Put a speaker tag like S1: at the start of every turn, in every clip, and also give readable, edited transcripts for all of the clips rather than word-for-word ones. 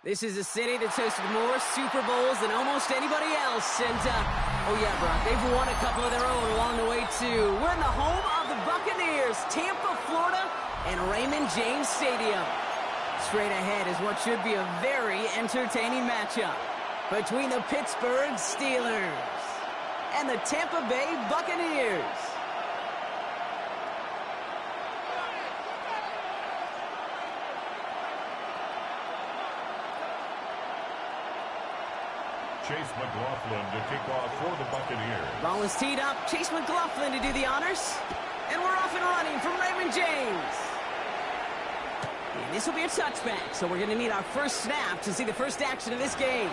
S1: This is a city that's hosted more Super Bowls than almost anybody else. And, oh yeah, Brock, they've won a couple of their own along the way, too. We're in the home of the Buccaneers, Tampa, Florida, and Raymond James Stadium. Straight ahead is what should be a very entertaining matchup between the Pittsburgh Steelers and the Tampa Bay Buccaneers.
S2: Chase McLaughlin to kick off for the Buccaneers.
S1: Ball is teed up. Chase McLaughlin to do the honors. And we're off and running from Raymond James. And this will be a touchback, so we're going to need our first snap to see the first action of this game.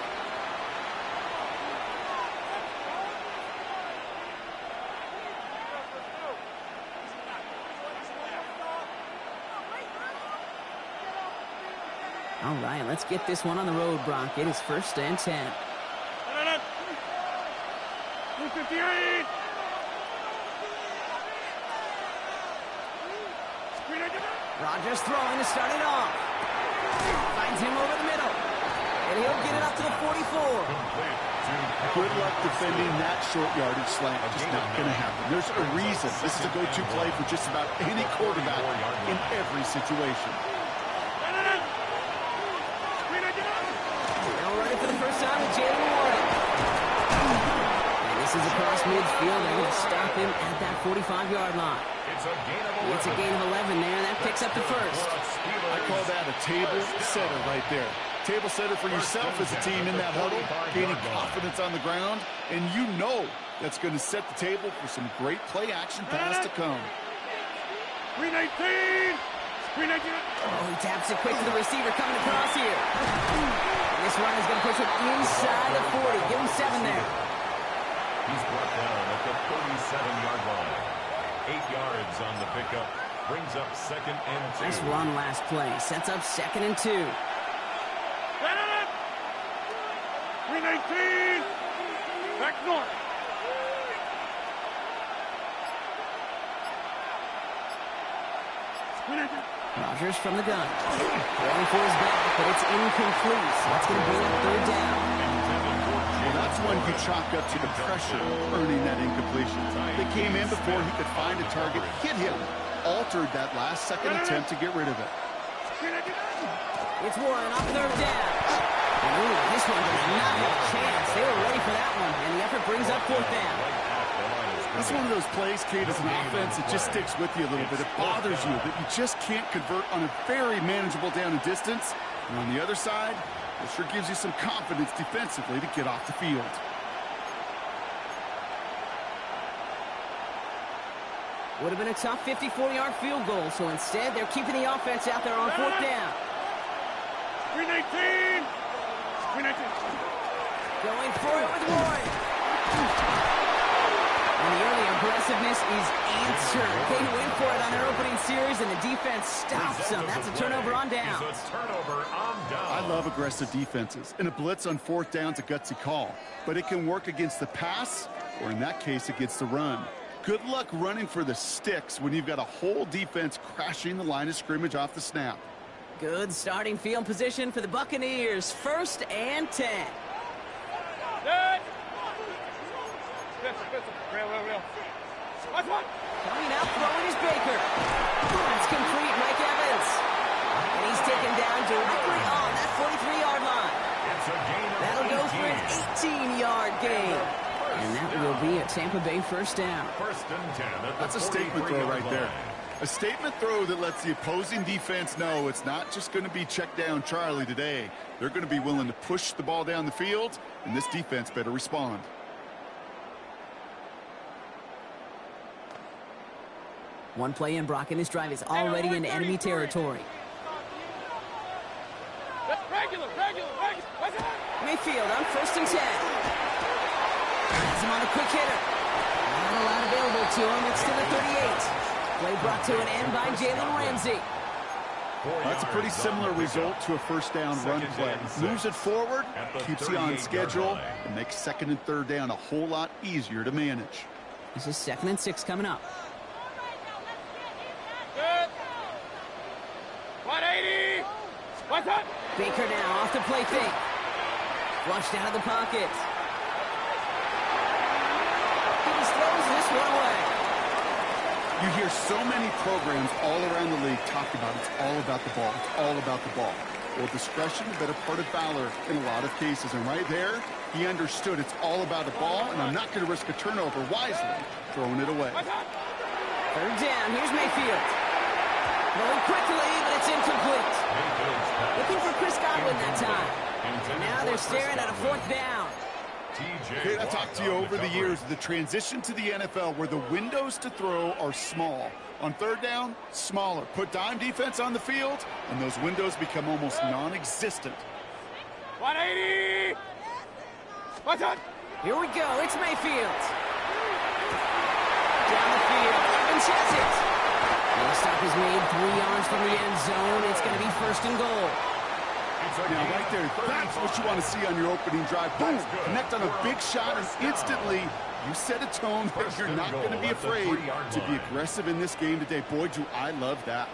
S1: All right, let's get this one on the road, Brock. It is 1st and 10. Rodgers throwing to start it off. Finds him over the middle. And he'll get it up to the 44.
S3: Good luck defending that short yardage slant. Just not going to happen. There's a reason this is a go-to play for just about any quarterback in every situation.
S1: Now running for the first time with Jalen Warren. And this is across midfield. They're going to stop him at that 45-yard line. It's a gain of 11 there. That picks up the first.
S3: I call that a table setter right there. Table setter for yourself as a team in that huddle, gaining confidence on the ground, and you know that's going to set the table for some great play-action pass to come.
S4: 319!
S1: Oh, he taps it quick to the receiver coming across here. And this run is going to push him inside the 40. Give him 7 there.
S2: He's brought down at the 37-yard line. 8 yards on the pickup. Brings up 2nd and 2.
S1: Nice run last play. Sets up 2nd and 2.
S4: 319! Back north.
S1: Rodgers from the gun. Throwing for his back, but it's incomplete. So that's going to bring up 3rd down.
S3: Well, that's one you chalk up to the pressure earning that incompletion. They came in before he could find a target, hit him, altered that last-second attempt to get rid of it.
S1: It's Warren off 3rd down. And ooh, this one does not have a chance. They were ready for that one, and the effort brings up 4th down.
S3: That's one of those plays, Kate, as an offense, it just sticks with you a little bit. It bothers you that you just can't convert on a very manageable down and distance. And on the other side, it sure gives you some confidence defensively to get off the field.
S1: Would have been a tough 54-yard field goal, so instead they're keeping the offense out there on fourth down.
S4: 319! 319!
S1: Going for it with Roy. And the early aggressiveness is answered. They went for it on their opening series, and the defense stops them. That's a turnover on down.
S3: I love aggressive defenses, and a blitz on fourth down's a gutsy call. But it can work against the pass, or in that case, against the run. Good luck running for the sticks when you've got a whole defense crashing the line of scrimmage off the snap.
S1: Good starting field position for the Buccaneers. 1st and 10.
S4: Good! Real.
S1: Coming out, throwing is Baker. That's complete, Mike Evans. And he's taken down directly on that 43-yard line. That'll go for an 18-yard gain. And that will be a Tampa Bay 1st down.
S2: 1st and 10.
S3: That's a statement throw right there. A statement throw that lets the opposing defense know it's not just going to be check down Charlie today. They're going to be willing to push the ball down the field, and this defense better respond.
S1: One play in, Brock, and this drive is already in enemy territory.
S4: Regular.
S1: Mayfield on 1st and 10. Has him on a quick hitter. Not a lot available to him. It's to the 38. Play brought to an end by Jalen Ramsey.
S3: That's a pretty similar result to a 1st down run play. Moves it forward, keeps you on schedule, and makes 2nd and 3rd down a whole lot easier to manage.
S1: This is 2nd and 6 coming up.
S4: Good. 180! What's up?
S1: Baker now off the play fake. Flushed out of the pocket. He just throws this one away.
S3: You hear so many programs all around the league talk about it's all about the ball. It's all about the ball. Well, discretion, a better part of valor in a lot of cases. And right there, he understood it's all about the ball, and I'm not going to risk a turnover wisely, throwing it away.
S1: 3rd down. Here's Mayfield. Going quickly, but it's incomplete. Looking for Chris Godwin that time. And now they're staring at a 4th down.
S3: Okay, I talked to you over the years, the transition to the NFL where the windows to throw are small. On 3rd down, smaller. Put dime defense on the field, and those windows become almost non-existent.
S4: 180! What's up?
S1: Here we go. It's Mayfield. Down the field. Evans has it. The stop is made 3 yards from the end zone. It's going to be 1st and goal.
S3: Now, right there, that's what you want to see on your opening drive. Boom! Connect on a big shot, and instantly you set a tone that you're not going to be afraid to be aggressive in this game today. Boy, do I love that.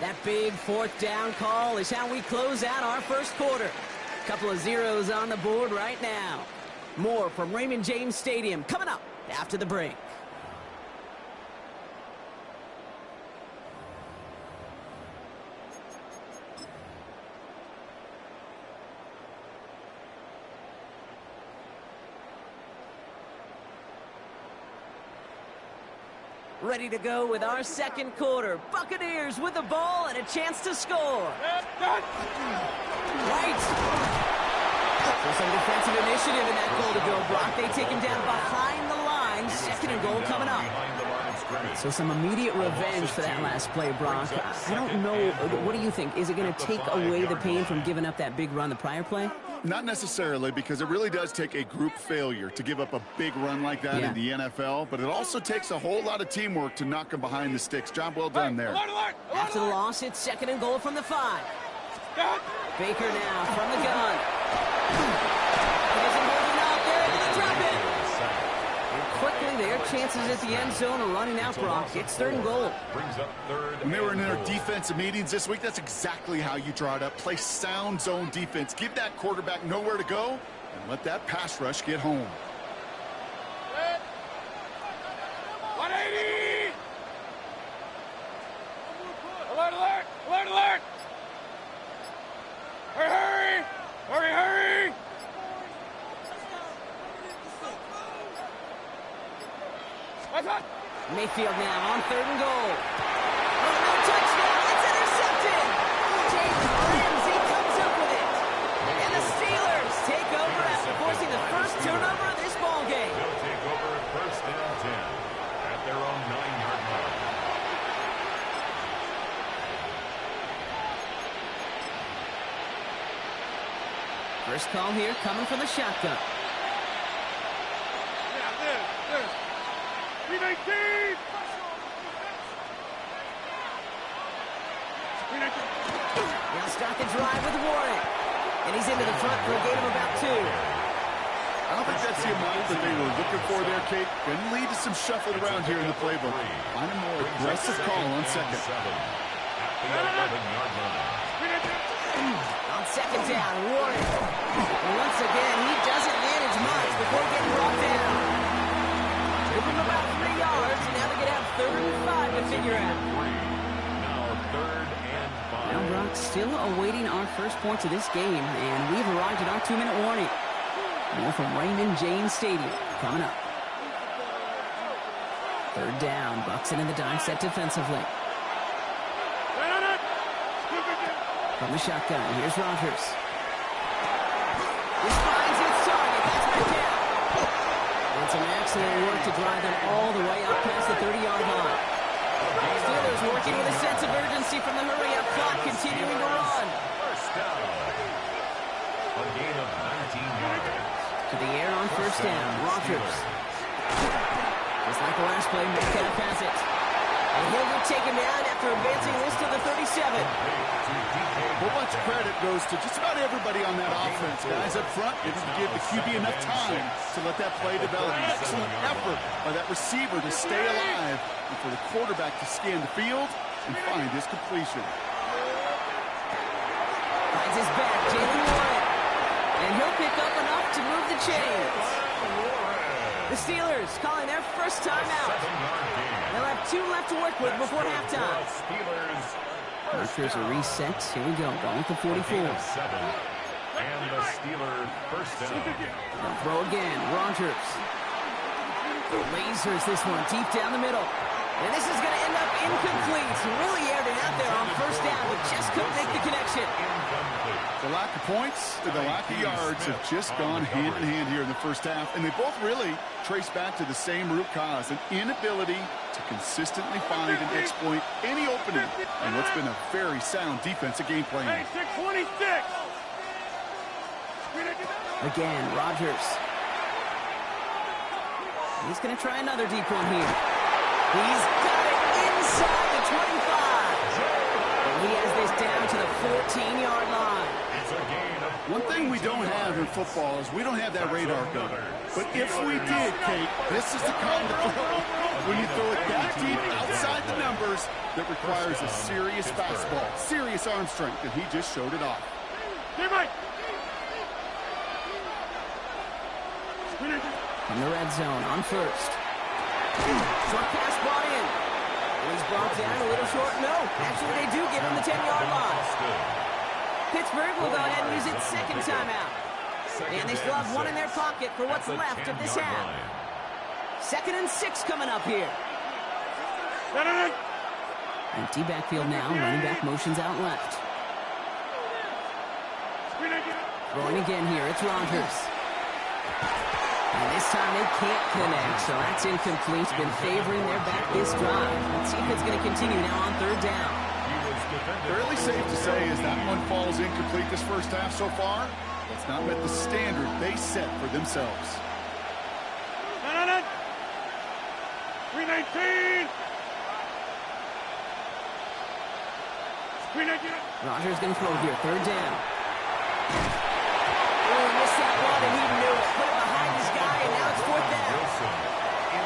S1: That big 4th down call is how we close out our 1st quarter. Couple of zeros on the board right now. More from Raymond James Stadium coming up after the break. Ready to go with our 2nd quarter. Buccaneers with the ball and a chance to score. Right. So some defensive initiative in that goal to go, Brock. They take him down behind the line. 2nd and goal coming up. So some immediate revenge for that last play, Brock. I don't know. What do you think? Is it going to take away the pain from giving up that big run the prior play?
S3: Not necessarily, because it really does take a group failure to give up a big run like that in the NFL, but it also takes a whole lot of teamwork to knock them behind the sticks. Job well done there.
S1: After the loss, it's 2nd and goal from the 5. Baker now from the gun. He doesn't hold it out there. He's going to drop it. And quickly, their chances at the end zone are running out, Brock. It's 3rd and goal.
S3: When they were in their defensive meetings this week, that's exactly how you draw it up. Play sound zone defense. Give that quarterback nowhere to go, and let that pass rush get home.
S4: 180! Alert! Hurry!
S1: Mayfield now on 3rd and goal. Oh, no touchdown. It's intercepted. James Ramsey comes up with it. And the Steelers take over after forcing the first turnover of this ball game.
S2: They'll take over at 1st and 10 at their own 9-yard line.
S1: First call here coming from the shotgun. He'll start the drive with Warren. And he's into the front for a gain of about 2.
S3: I don't think that's the amount that they were looking for there, Kate. Going to lead to some shuffling around here in the playbook. Find a more aggressive call on 2nd.
S2: At the 11-yard line.
S1: On 2nd down, Warren. And once again, he doesn't manage much before getting brought down. Took him about 3 yards, and now they're going to have 3rd and 5 to figure out.
S2: Now 3rd and 5.
S1: Now, Brock, still awaiting our first points of this game, and we've arrived at our 2-minute warning. More from Raymond James Stadium coming up. 3rd down, Bucks in the dime set defensively. From the shotgun, here's Rodgers. This finds its target. That's back down. And some excellent work to drive them all the way up past the 30-yard line. Steelers working with a sense of urgency from the hurry-up clock, continuing to run.
S2: First down. A gain of 19 yards.
S1: To the air on 1st down, Rodgers. Just like the last play, Metcalf has it. And he'll be taken down after advancing this to the 37.
S3: A whole bunch of credit goes to just about everybody on that offense. Guys up front didn't give the QB enough time to let that play develop. Excellent effort by that receiver to stay alive and for the quarterback to scan the field and find his completion.
S1: Finds his back, Jalen Warren. And he'll pick up enough to move the chains. The Steelers calling their first timeout. They'll have 2 left to work with before halftime. Markers are reset. Here we go. Ball at the 44.
S2: And the Steelers first down.
S1: They'll throw again. Rodgers. Lasers this one deep down the middle. And this is going to end up incomplete. Really aired it out there on 1st down, but just couldn't make the connection.
S3: The lack of points and the lack of yards have just gone hand in hand here in the first half, and they both really trace back to the same root cause, an inability to consistently find and exploit any opening in what's been a very sound defensive game plan.
S4: 26.
S1: Again, Rodgers. He's going to try another deep one here. He's got it inside the 25. And he has this down to the 14-yard line.
S3: One thing we don't have in football is we don't have that radar gun. But if we did, Kate, this is the kind of throw, when you throw it that deep outside the numbers, that requires a serious fastball, serious arm strength, and he just showed it off.
S1: From the red zone on 1st. Short pass brought in. And he's brought down a little short. No, actually they do give him the 10-yard line. Pittsburgh will go ahead and use its 2nd timeout. And they still have 1 in their pocket for what's left of this half. 2nd and 6 coming up here. Empty backfield now. Running back motions out left. Throwing again here. It's Rodgers. And this time they can't connect, so that's incomplete. Been favoring their back this drive. Let's see if it's going to continue now on 3rd down.
S3: Fairly safe to say as that one falls incomplete this first half so far, it's not met the standard they set for themselves.
S4: 319.
S1: Rodgers going to throw here. 3rd down. Oh, missed that one, and he knew it. Put it behind his guy, and now it's 4th down.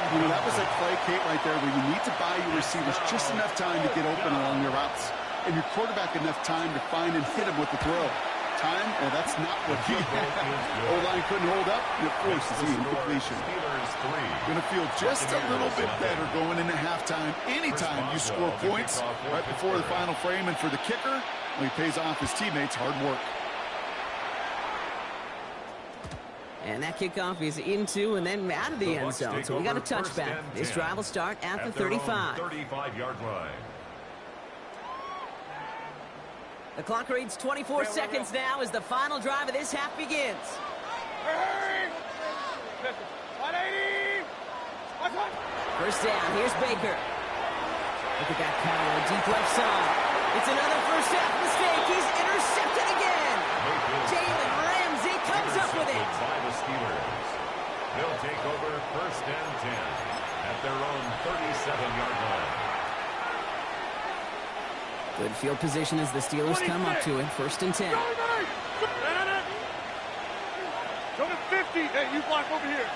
S3: You know, that was a play, Kate, right there, where you need to buy your receivers just enough time to get open along your routes, and your quarterback enough time to find and hit him with the throw. Time, well, that's not what he had. O-line couldn't hold up, and it forces the incompletion. Going to feel just a little bit better going into halftime. Anytime you score points right before the final frame, and for the kicker, well, he pays off his teammates' hard work.
S1: And that kickoff is into and then out of the end zone. So we got a touchback. This drive will start at the 35.
S2: 35-yard line.
S1: The clock reads 24 seconds now as the final drive of this half begins.
S4: Hurry! 180!
S1: First down, here's Baker. Look at that power, deep left side. It's another first half mistake. He's intercepted again. Jalen Ramsey comes up with it.
S2: By the Steelers. They'll take over first and 10 at their own 37-yard line.
S1: Good field position as the Steelers come up to it. First and 10.
S4: Go to 50. Hey, you block over here.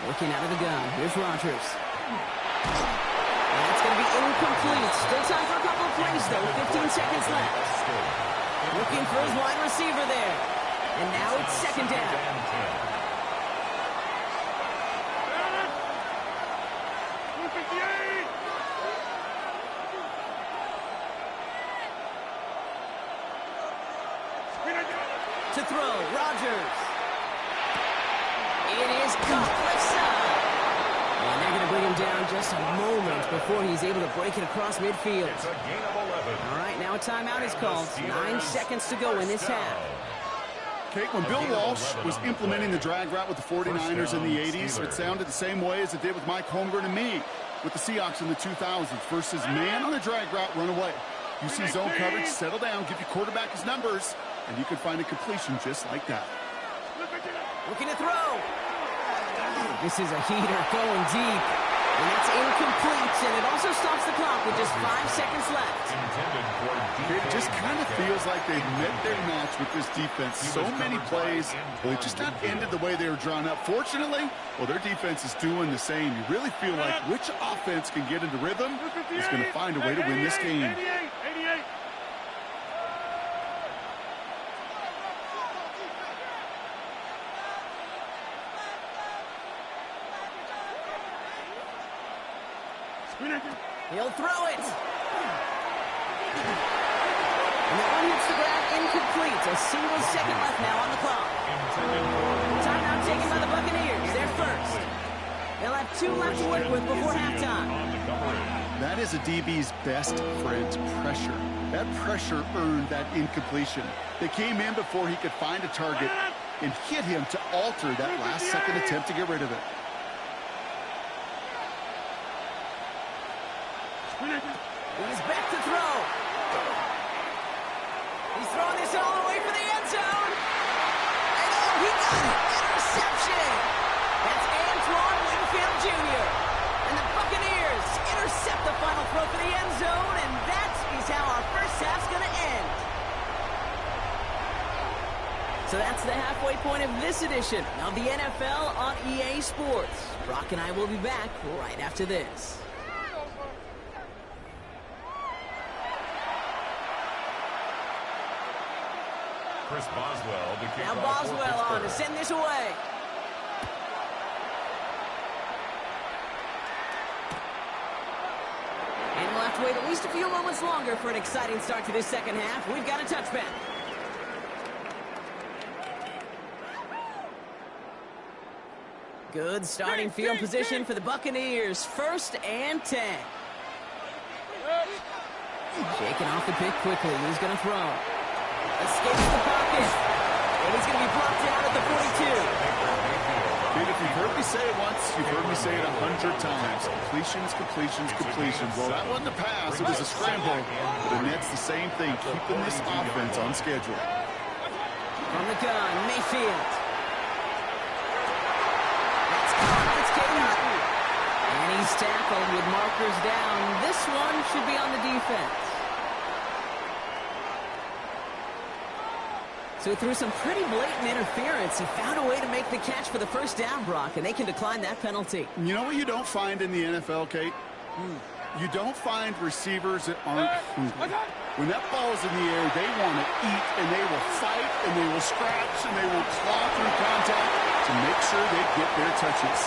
S1: Looking out of the gun. Here's Rodgers. And that's going to be incomplete. Still time for a couple of plays, though. 15 seconds left. Looking for his wide receiver there. And now it's second down. To throw, Rodgers. It is caught left side. And they're going to bring him down just a moment before he's able to break it across midfield.
S2: It's a gain of 11.
S1: All right, now a timeout is called. 9 seconds to go in this half.
S3: Okay, when Bill Walsh was implementing the drag route with the 49ers in the 80s, it sounded the same way as it did with Mike Holmgren and me with the Seahawks in the 2000s versus man on the drag route, run away. You see zone coverage, settle down, give your quarterback his numbers, and you can find a completion just like that.
S1: Looking to throw. This is a heater going deep. And that's incomplete, and it also stops the clock with just 5 seconds left.
S3: It just kind of feels like they've met their match with this defense. So many plays, well, it just not ended the way they were drawn up. Fortunately, well, their defense is doing the same. You really feel like which offense can get into rhythm is going to find a way to win this game.
S4: 88.
S1: He'll throw it. And that one hits the ground incomplete. A single second left now on the clock. Timeout taken by the Buccaneers. They're first. They'll have 2 left to work with before halftime.
S3: That is a DB's best friend, pressure. That pressure earned that incompletion. They came in before he could find a target and hit him to alter that last-second attempt to get rid of it.
S1: He's back to throw. He's throwing this all the way for the end zone. And oh, he got it. Interception. That's Antoine Winfield Jr. And the Buccaneers intercept the final throw for the end zone, and that is how our first half's going to end. So that's the halfway point of this edition of the NFL on EA Sports. Brock and I will be back right after this.
S2: Chris Boswell to kick
S1: Now
S2: off for
S1: Boswell on to
S2: Pittsburgh.
S1: send this away. And we'll have to wait at least a few moments longer for an exciting start to this second half. We've got a touchback. Good starting field position for the Buccaneers. First and 10. Shaking off the pick quickly. He's going to throw. Escapes the pocket. And he's going to be blocked out at the 42.
S3: Dude, if you've heard me say it once, you've heard me say it 100 times. Completions, completions, completions. Well, that wasn't a pass. It was a scramble. But the Nets, the same thing, keeping this offense on schedule.
S1: From the gun, Mayfield. That's caught. It's Caden Hutton. And he's tackled with markers down. This one should be on the defense. So through some pretty blatant interference, he found a way to make the catch for the first down, Brock, and they can decline that penalty.
S3: You know what you don't find in the NFL, Kate? You don't find receivers that aren't hungry. When that ball is in the air, they want to eat, and they will fight, and they will scratch, and they will claw through contact to make sure they get their touches.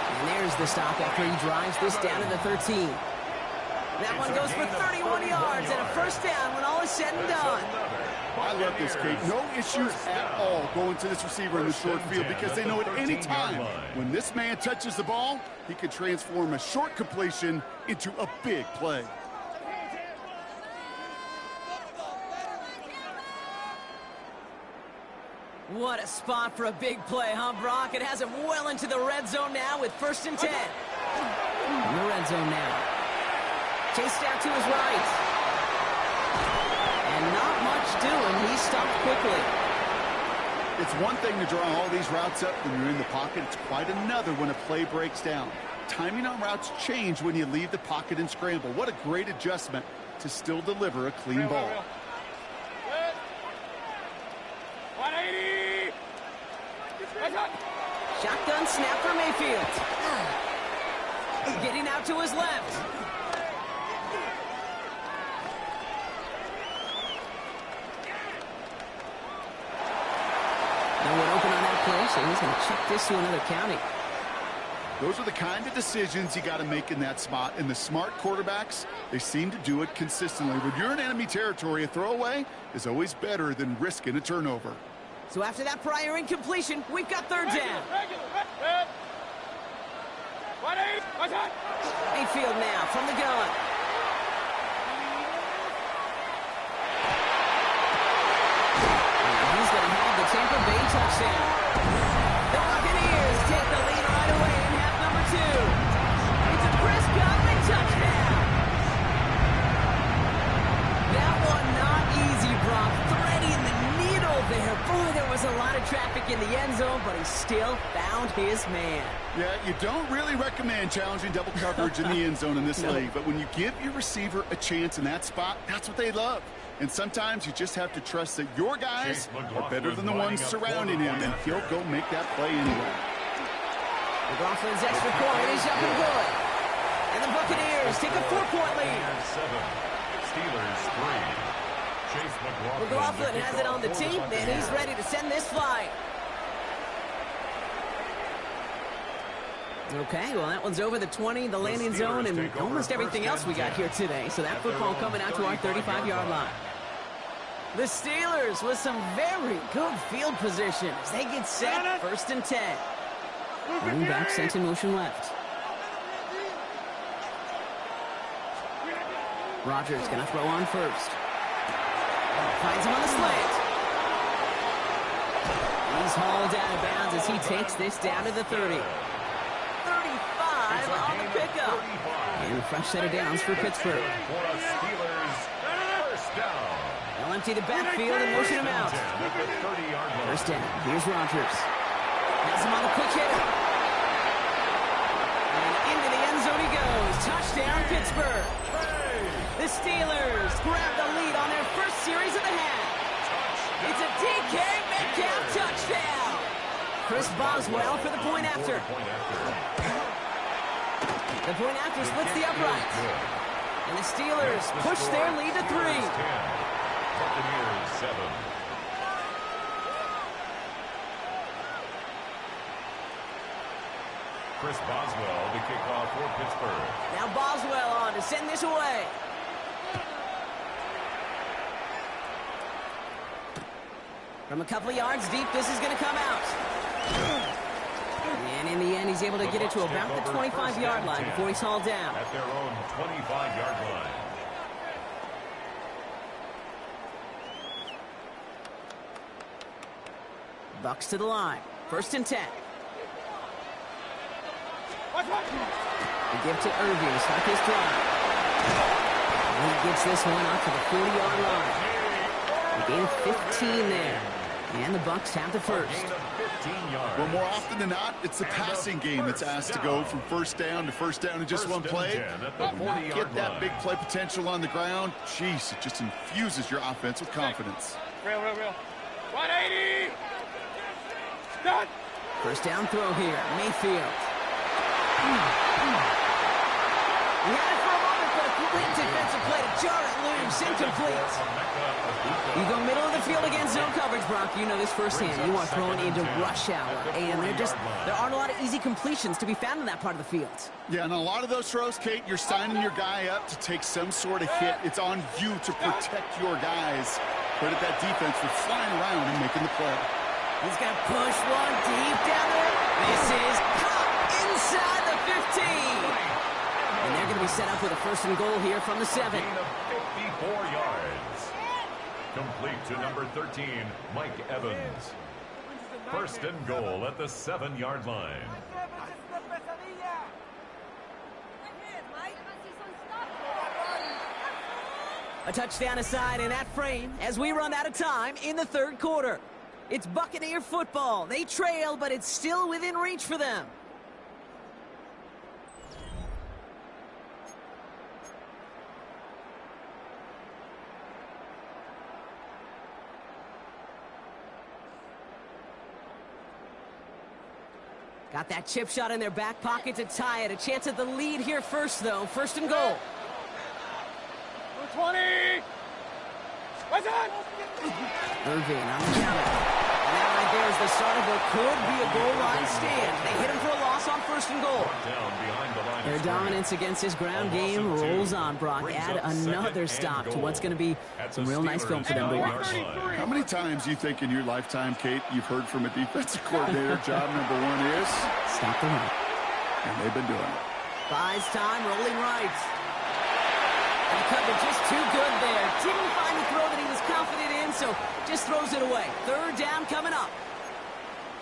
S1: And there's the stop after he drives this down to the 13. That one goes for 31 yards and a first down when all is said and done.
S3: I love this, Kate. No issues at all going to this receiver in the short field because they know at any time when this man touches the ball, he can transform a short completion into a big play.
S1: What a spot for a big play, huh, Brock? It has him well into the red zone now with 1st and 10. In the red zone now. Chased out to his right. And not much doing. He stopped quickly.
S3: It's one thing to draw all these routes up when you're in the pocket. It's quite another when a play breaks down. Timing on routes change when you leave the pocket and scramble. What a great adjustment to still deliver a clean ball.
S4: 180!
S1: Shotgun snap for Mayfield. Getting out to his left. No one open on that play, so he's going to check this to another county.
S3: Those are the kind of decisions you got to make in that spot. And the smart quarterbacks, they seem to do it consistently. When you're in enemy territory, a throwaway is always better than risking a turnover.
S1: So after that prior incompletion, we've got 3rd down. Mayfield now from the gun. And he's going to have the Tampa Bay touchdown. The Buccaneers take the lead right away in half number 2. It's a Chris Godwin touchdown. That one not easy, Brock. Threading the needle there. Boy, there was a lot of traffic in the end zone, but he still found his man.
S3: Yeah, you don't really recommend challenging double coverage in the end zone in this league, but when you give your receiver a chance in that spot, that's what they love. And sometimes you just have to trust that your guys are better than the ones surrounding him, and he'll go make that play anyway.
S1: McLaughlin's extra point is up and good. And the Buccaneers take a 4-point lead.
S2: Steelers 3. Chase
S1: McLaughlin has it on the team, and he's ready to send this flight. Okay, well, that one's over the 20, the landing zone, and almost everything else we got here today. So that football coming out to our 35-yard line. The Steelers with some very good field position as they get set, 1st and 10. Running back sent in motion left. Rodgers going to throw on first. Finds him on the slant. He's hauled out of bounds as he takes this down to the 30. 35 on the pickup. And a fresh set of downs for Pittsburgh. They'll empty the backfield and motion him out. 1st down. Here's Rodgers. Has him on the quick hitter. And into the end zone he goes. Touchdown, Pittsburgh. The Steelers grab the lead on their first series of the half. It's a DK Metcalf touchdown. Chris Boswell for the point after. The point after splits the uprights. And the Steelers push their lead to 3.
S2: Buccaneers 7. Chris Boswell, the kickoff for Pittsburgh.
S1: Now Boswell on to send this away. From a couple yards deep, this is going to come out. And in the end, he's able to get it to about the 25-yard line before he's hauled down.
S2: At their own 25-yard line.
S1: Bucks to the line. 1st and 10. They give to Irving to start his drive. And he gets this one out to the 40-yard line. They gain 15 there. And the Bucks have the first.
S3: Well, more often than not, it's the passing game that's asked to go from 1st down to 1st down in just one play. But when you get that big play potential on the ground, geez, it just infuses your offense with confidence.
S4: Real. 180! Done!
S1: 1st down throw here. Mayfield. He had it for a moment, but a complete defensive play to jar it loose. Incomplete. You go middle of the field against zone coverage, Brock. You know this firsthand. You are throwing into rush hour. And there aren't a lot of easy completions to be found in that part of the field.
S3: Yeah, and a lot of those throws, Kate, you're signing your guy up to take some sort of hit. It's on you to protect your guys. Credit that defense for flying around and making the play.
S1: He's going to push one deep down there. This is caught inside the 15. And they're going to be set up with a first and goal here from the 7.
S2: Gain of 54 yards. Complete to number 13, Mike Evans. First and goal at the 7-yard line.
S1: A touchdown aside in that frame as we run out of time in the third quarter. It's Buccaneer football. They trail, but it's still within reach for them. Got that chip shot in their back pocket to tie it. A chance at the lead here first, though. First and goal.
S4: 20! What's on?
S1: Irvin on the counter. And that right there is the start of what could be a goal line stand. They hit him for a loss on first and goal.
S2: Down behind the line.
S1: Their dominance against his ground game rolls on, Brock. Add another stop to what's going to be some real nice film for them to watch.
S3: How many times do you think in your lifetime, Kate, you've heard from a defensive coordinator, job number 1 is?
S1: Stop the run.
S3: And they've been doing it.
S1: Buys time, rolling right. And cover just too good there. Didn't find the throw that he was confident in, so just throws it away. Third down coming up.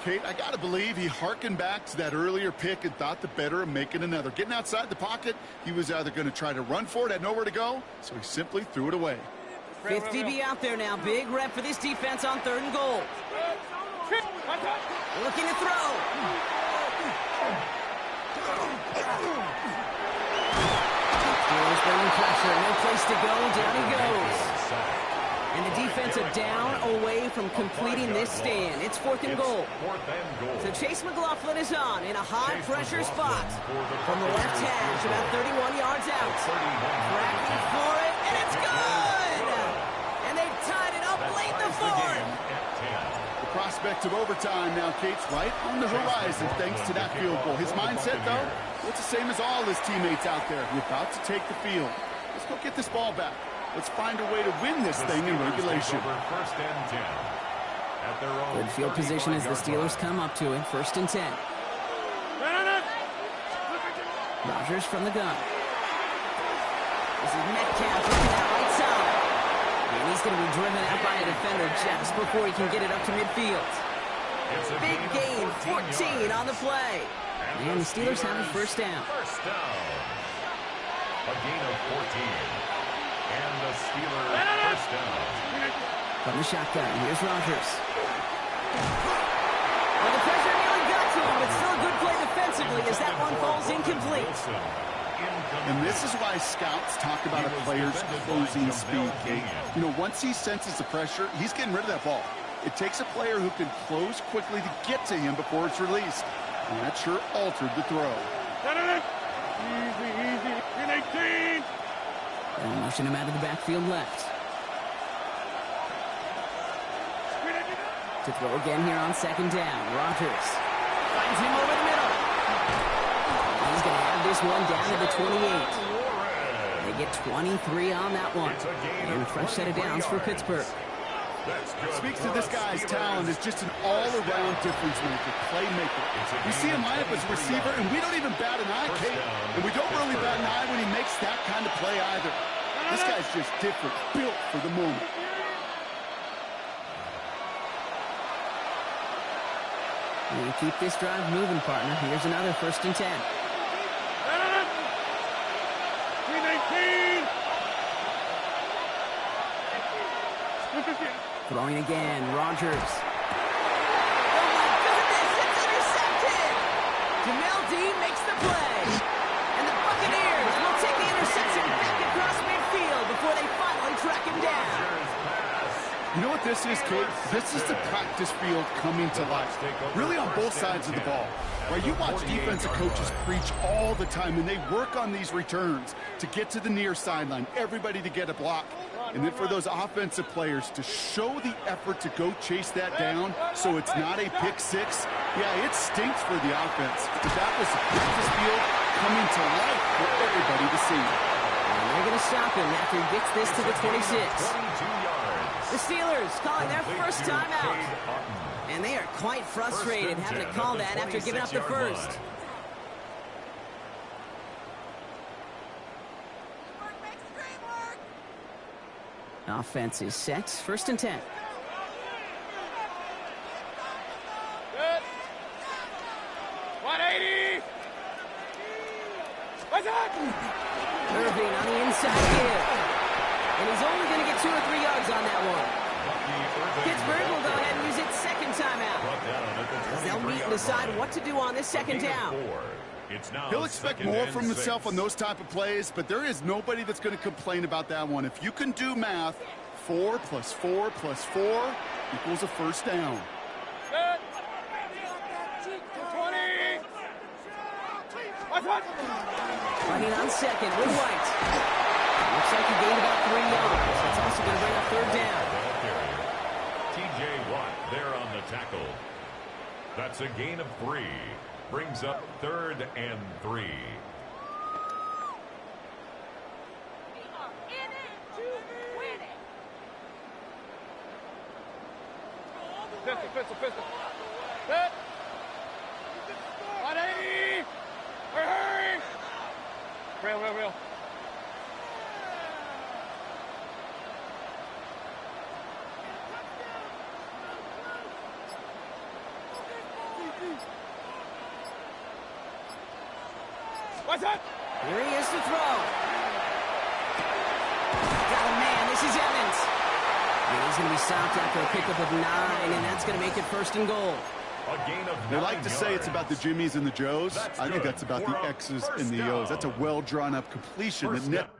S3: Kate, I got to believe he hearkened back to that earlier pick and thought the better of making another. Getting outside the pocket, he was either going to try to run for it, had nowhere to go, so he simply threw it away.
S1: Fifth DB out there now. Big rep for this defense on third and goal. Looking to throw. Steelers bringing pressure. No place to go. Down he goes. And the defensive down away from completing this stand. It's fourth and goal. So Chase McLaughlin is on in a high-pressure spot. From the left hash, about 31 yards out. Cracking for it, and it's good! And they've tied it up late in the fourth.
S3: The prospect of overtime now, Kate's right on the horizon thanks to that field goal. His mindset, though, it's the same as all his teammates out there. We're about to take the field. Let's go get this ball back. Let's find a way to win this thing in regulation.
S2: First and 10. At their own
S1: Good field position as the Steelers come up to it. First and 10. Rodgers from the gun. This is Metcalf looking out right side. And he's going to be driven out by a defender just before he can get it up to midfield. Big gain, 14 on the play. And the Steelers have a first down.
S2: First down. A gain of 14. And the Steelers first down.
S1: From the shotgun, here's Rodgers. Well, the pressure nearly got to him, but still a good play defensively as that one falls incomplete.
S3: And this is why scouts talk about a player's closing speed. You know, once he senses the pressure, he's getting rid of that ball. It takes a player who can close quickly to get to him before it's released. And that sure altered the throw.
S4: Easy, easy. In 18.
S1: And motion him out of the backfield left. To throw again here on second down. Rodgers finds him over the middle. He's going to have this one down to the 28. They get 23 on that one. And a fresh set of downs for Pittsburgh.
S3: Speaks to this guy's talent as just an all-around difference maker, playmaker. We see him line up as a receiver, and we don't even bat an eye, Kate. And we don't really bat an eye when he makes that kind of play either. This guy's just different, built for the moment.
S1: You keep this drive moving, partner. Here's another first and 10. Throwing again, Rodgers. Oh my goodness, it's intercepted! Jamel Dean makes the play. And the Buccaneers will take the interception back across midfield before they finally track him down.
S3: You know what this is, Kate? This is the practice field coming to life. Really on both sides of the ball. Right, you watch defensive coaches preach all the time, and they work on these returns to get to the near sideline, everybody to get a block. And then for those offensive players to show the effort to go chase that down so it's not a pick six, yeah, it stinks for the offense. But that was the practice field coming to life for everybody to see.
S1: And they're going to stop him after he gets this to the 26.
S2: 22 yards.
S1: The Steelers calling their
S2: Complete
S1: first
S2: to
S1: timeout.
S2: Cade Otton.
S1: And they are quite frustrated
S2: First and
S1: having to
S2: 10
S1: call
S2: at the
S1: that after giving up the
S2: 26-yard
S1: first.
S2: line.
S1: Offense is set. First and 10.
S4: Good. 180. What's that?
S1: Irving on the inside give. And he's only going to get 2 or 3 yards on that one. Pittsburgh will go ahead and use its second timeout. As they'll meet and decide what to do on this second down.
S3: He'll expect more from himself on those type of plays, but there is nobody that's going to complain about that one. If you can do math, 4 plus 4 plus 4 equals a first down.
S4: Good. 20. What's that?
S1: Running on second with White. Looks like he gained about 3 yards. That's also going to bring up third down.
S2: T.J. Watt there on the tackle. That's a gain of 3. Brings up 3rd and 3.
S4: Pistol. Good. 180. Hurry. Real. What's that?
S1: Here he is to throw. Got a man. This is Evans. And he's going to be stopped after a pickup of 9, and that's going to make it first and goal.
S2: A gain of 9
S3: They like to say it's about the
S2: yards.
S3: Jimmies and the Joes.
S2: That's
S3: I think
S2: good
S3: that's about
S2: for
S3: the
S2: a
S3: X's
S2: first
S3: and the O's.
S2: down.
S3: That's a well-drawn-up completion that
S2: First
S3: net
S2: down.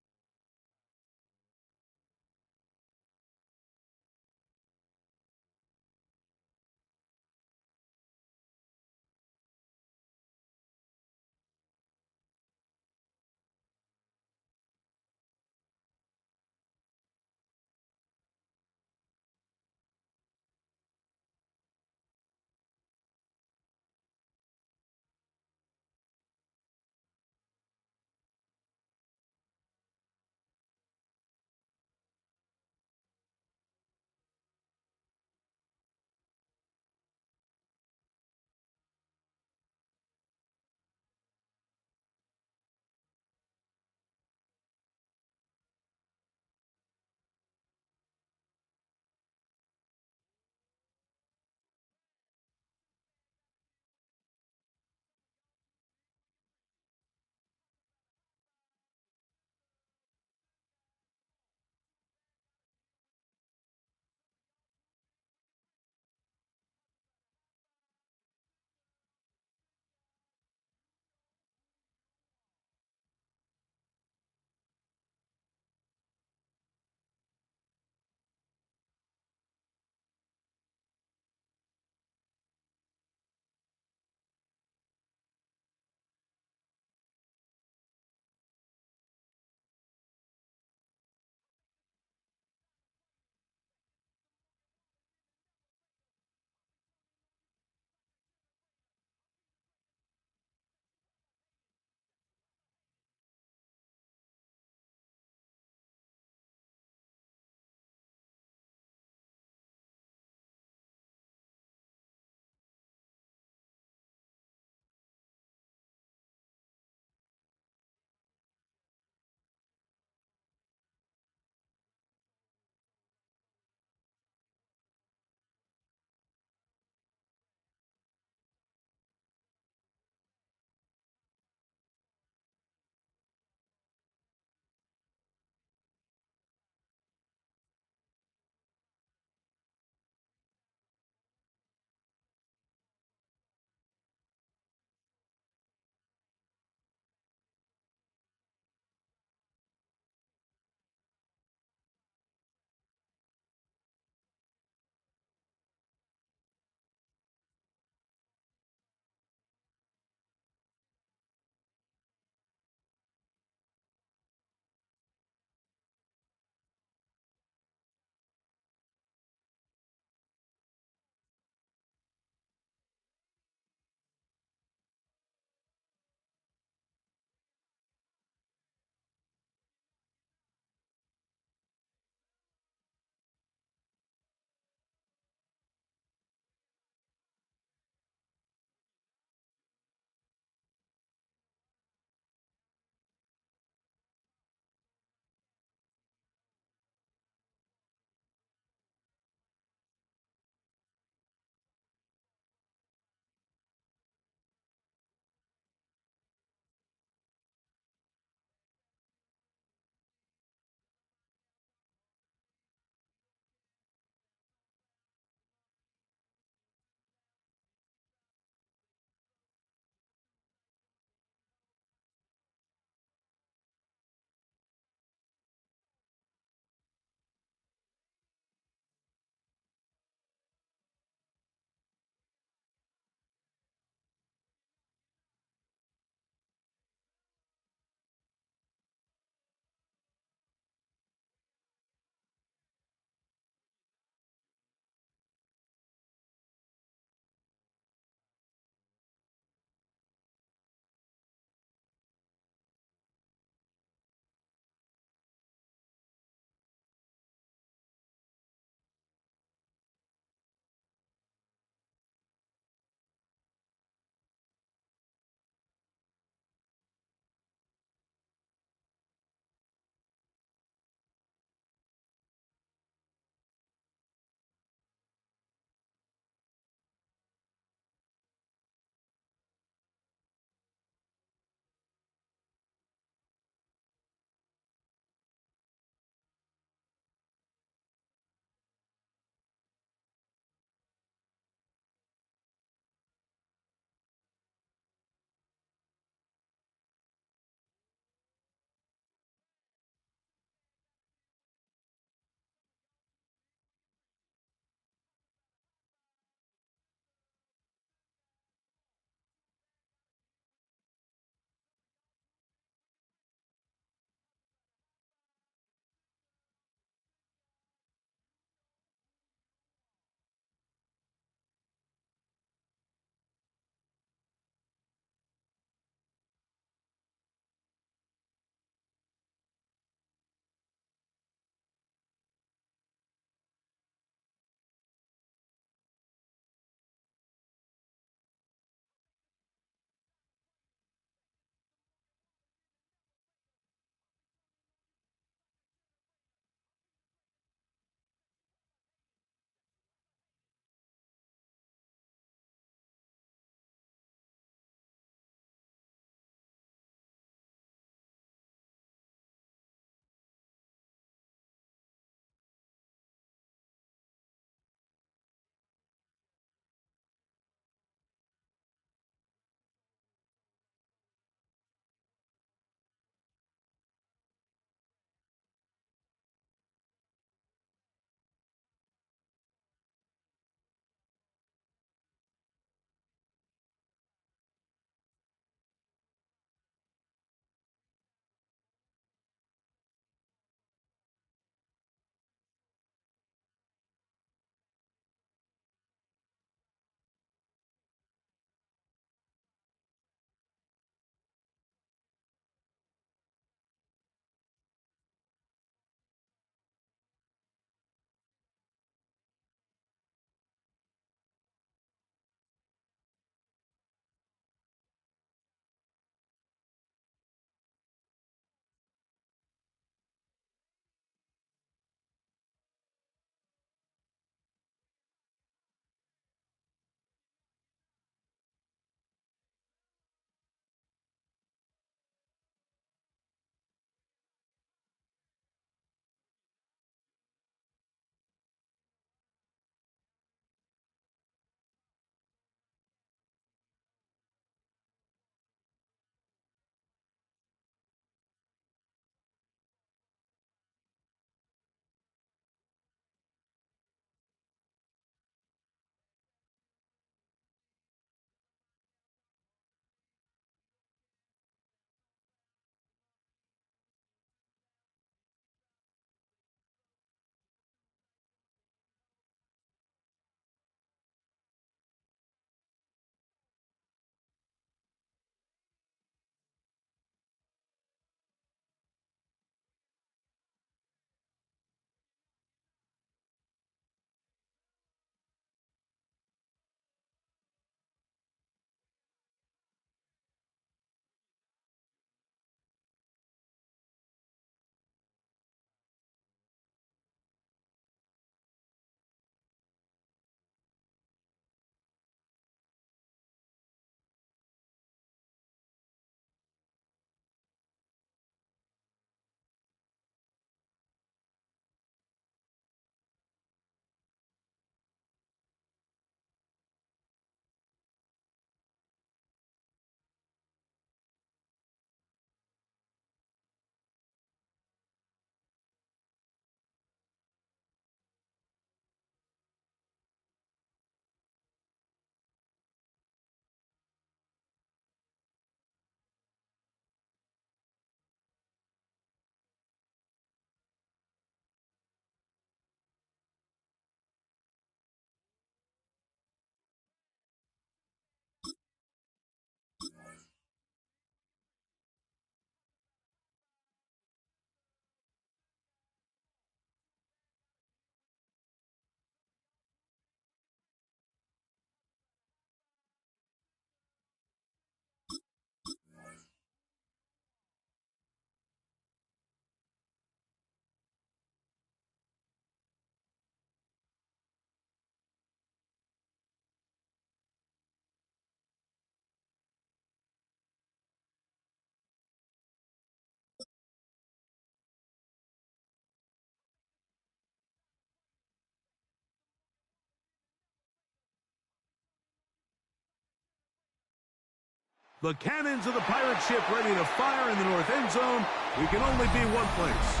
S5: The cannons of the pirate ship ready to fire in the north end zone. We can only be one place.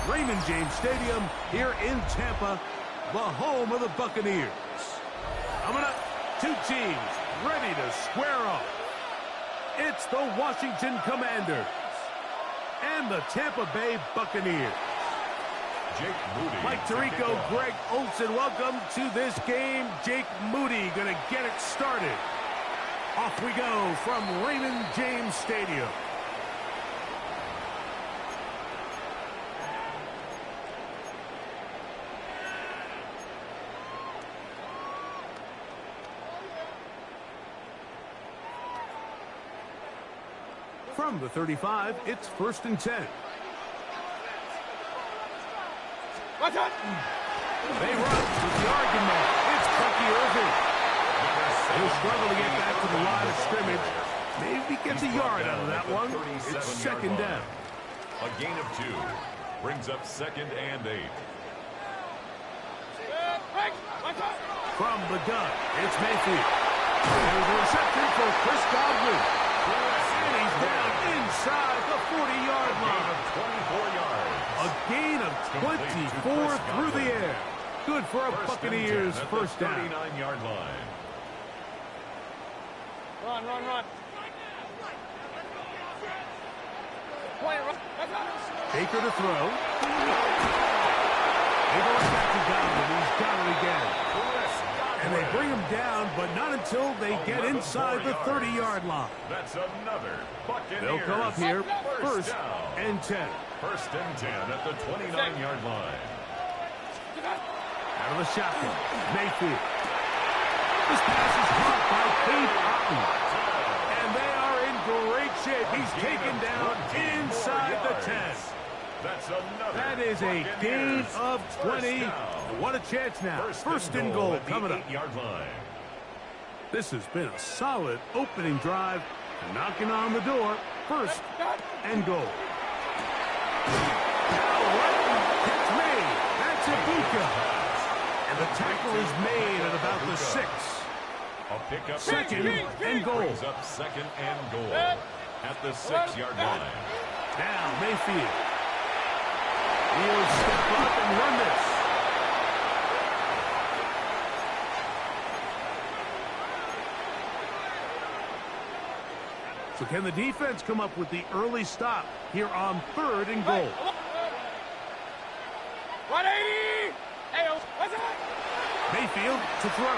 S5: Raymond James Stadium here in Tampa, the home of the Buccaneers. Coming up, two teams ready to square off. It's the Washington Commanders and the Tampa Bay Buccaneers.
S2: Jake Moody.
S5: Mike Tirico, Greg Olsen, welcome to this game. Jake Moody going to get it started. Off we go from Raymond James Stadium. From the 35, it's 1st and 10.
S4: Watch out!
S5: They run with the argument. It's Bucky Irving. He'll struggle to get back to the line of scrimmage. Maybe gets a yard out of that one. It's 2nd down.
S2: A gain of 2 brings up 2nd and 8.
S5: From the gun, it's Mayfield. There's a reception for Chris Godwin. And he's down inside the 40-yard line. A gain of 24 through the air. Good for a Buccaneers first down.
S2: 39-yard line.
S4: Run.
S5: Baker to throw. They go back to Godwin. He's got it again. And they bring him down, but not until they get inside the 30-yard line.
S2: That's another Buccaneers.
S5: They'll come up here,
S2: first
S5: 1st and 10.
S2: 1st and 10 at the 29-yard line.
S5: Out of the shotgun, Mayfield. This pass is caught by Cade Otton. And they are in great shape. He's taken down inside the 10.
S2: That's another.
S5: That is a gain of 20. What a chance now. 1st and goal coming up.
S2: 8-yard line.
S5: This has been a solid opening drive. Knocking on the door. 1st and goal. Now catch made. That's Ibuka. And the tackle is made at about the 6.
S2: A pickup.
S5: 2nd and goal.
S2: Brings up 2nd and goal at the 6-yard line.
S5: Now Mayfield. He'll step up and run this. So can the defense come up with the early stop here on 3rd and goal?
S4: 180! Hey, what's that?
S5: Mayfield to throw.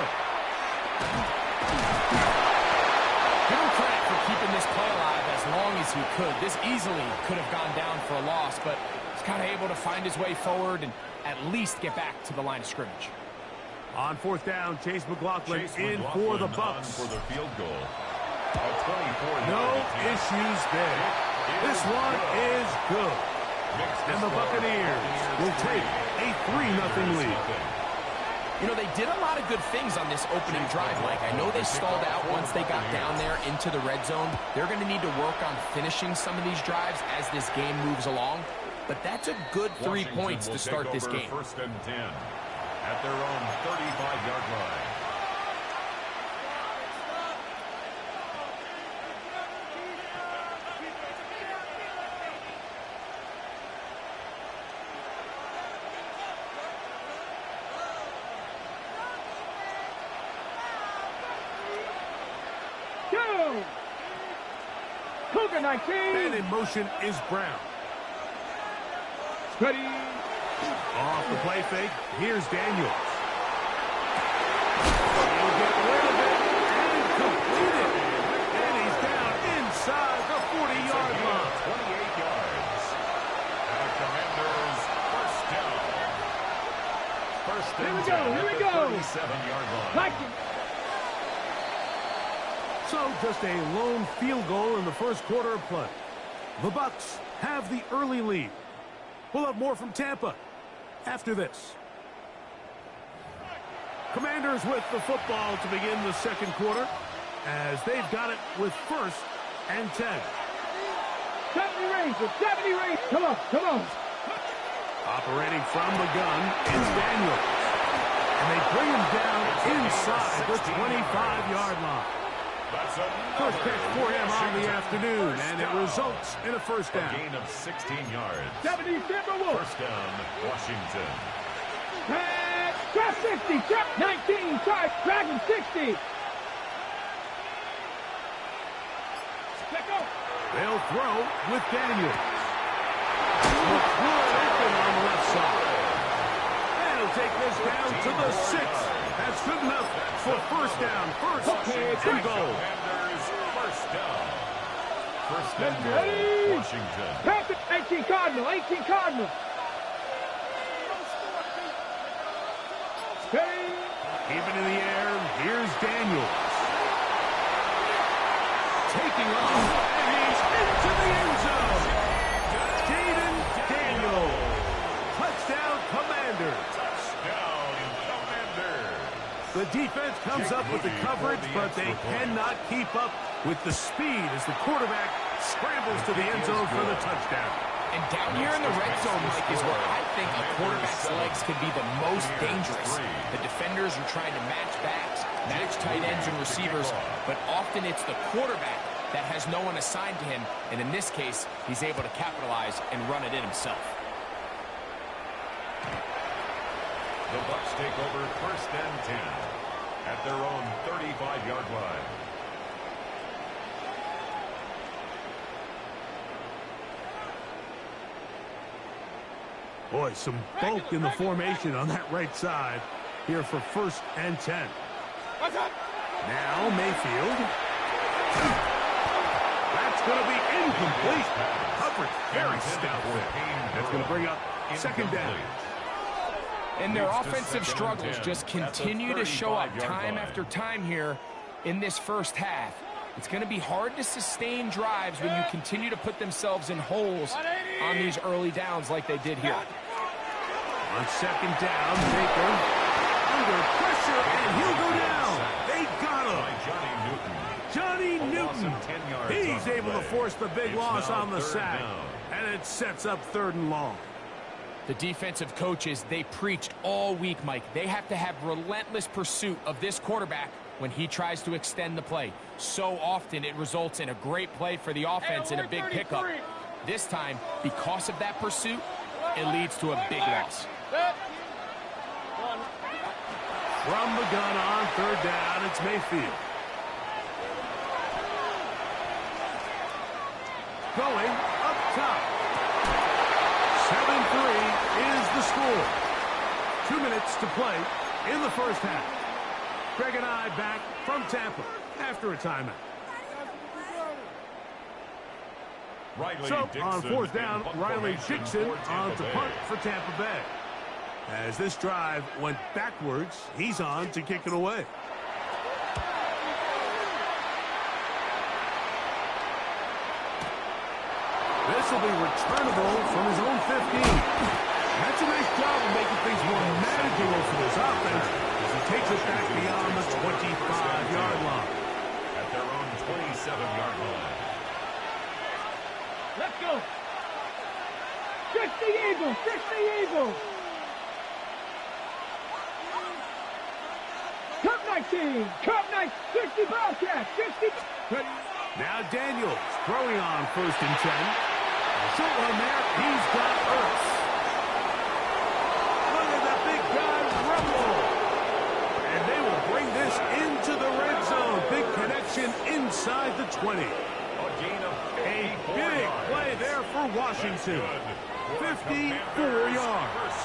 S6: Give him credit for keeping this play alive as long as he could. This easily could have gone down for a loss, but he's kind of able to find his way forward and at least get back to the line of scrimmage.
S5: On 4th down, Chase McLaughlin in for the Bucs.
S2: For the field goal.
S5: No issues there. This one is good. And the Buccaneers will take a 3-0 lead.
S6: You know, they did a lot of good things on this opening drive, Mike. I know they stalled out once they got down there into the red zone. They're going to need to work on finishing some of these drives as this game moves along. But that's a good 3 points to start this game.
S2: 1st and 10 at their own 35-yard line.
S4: Cougar 19.
S5: And in motion is Brown.
S4: Ready.
S5: Off the play fake, here's Daniels. He'll get rid of it and complete it. And he's down inside the 40-yard line.
S2: 28 yards. And the Commanders first down. First and 10
S4: Here we go.
S2: 37-yard line.
S4: Like it.
S5: So just a lone field goal in the first quarter of play. The Bucs have the early lead. We'll have more from Tampa after this. Commanders with the football to begin the second quarter as they've got it with 1st and 10.
S4: 70 range. Come on.
S5: Operating from the gun, it's Daniels. And they bring him down inside the 25-yard line. First catch for him on the afternoon, and it results in a first down.
S2: A gain of 16 yards.
S4: 70 Timberwolves.
S2: First down, Washington.
S4: Drop 60, drop 19, charge, Dragon 60. Let go.
S5: They'll throw with Daniels. Looks wide open on the left side. They'll take this down to the 6. That's good enough for first down. First and goal.
S2: Commanders, first down. First and goal,
S4: Ready.
S2: Washington.
S4: Pass it, 18 Cardinal, 18 Cardinal. Hey.
S5: Even in the air, here's Daniels. Taking off, and he's into the end zone. Jaden Daniels. Touchdown, Commanders.
S2: Touchdown, Commanders.
S5: The defense comes up with the coverage, but they cannot keep up with the speed as the quarterback scrambles to the end zone for the touchdown.
S6: And down here in the red zone, Mike, is where I think a quarterback's legs can be the most dangerous. The defenders are trying to match backs, match tight ends and receivers, but often it's the quarterback that has no one assigned to him, and in this case, he's able to capitalize and run it in himself.
S2: The Bucs take over first and 10 at their own 35-yard line.
S5: Boy, some bulk in the formation on that right side here for first and 10. Now Mayfield. That's going to be incomplete. Coverage very stout there. That's going to bring up second down.
S6: And their offensive struggles just continue to show up time after time here in this first half. It's going to be hard to sustain drives when you continue to put themselves in holes on these early downs like they did here.
S5: On second down, Baker under pressure, and he'll go down. They got him. Johnny Newton. He's able to force the big loss on the sack, and it sets up third and long.
S6: The defensive coaches, they preached all week, Mike. They have to have relentless pursuit of this quarterback when he tries to extend the play. So often it results in a great play for the offense and a big pickup. This time, because of that pursuit, it leads to a big loss.
S5: From the gun on third down, it's Mayfield. Going up top. 7-3 is the score. 2 minutes to play in the first half. Greg and I back from Tampa after a timeout. So, on fourth down, Riley Dixon on to punt for Tampa Bay. As this drive went backwards, he's on to kick it away. This will be returnable from his own 15. That's a nice job of making things more manageable for this offense as he takes it back beyond the 25-yard line.
S2: At their own 27-yard line.
S4: Let's go. Fix the Eagles. Fix the Eagles. Cup 19. Cup 19. 60 Bobcats. 60.
S5: Now Daniels throwing on first and 10. Short one there. He's got Ertz. Look at that big guy rumble. And they will bring this into the red zone. Big connection inside the 20. A big play there for Washington. 54 yards.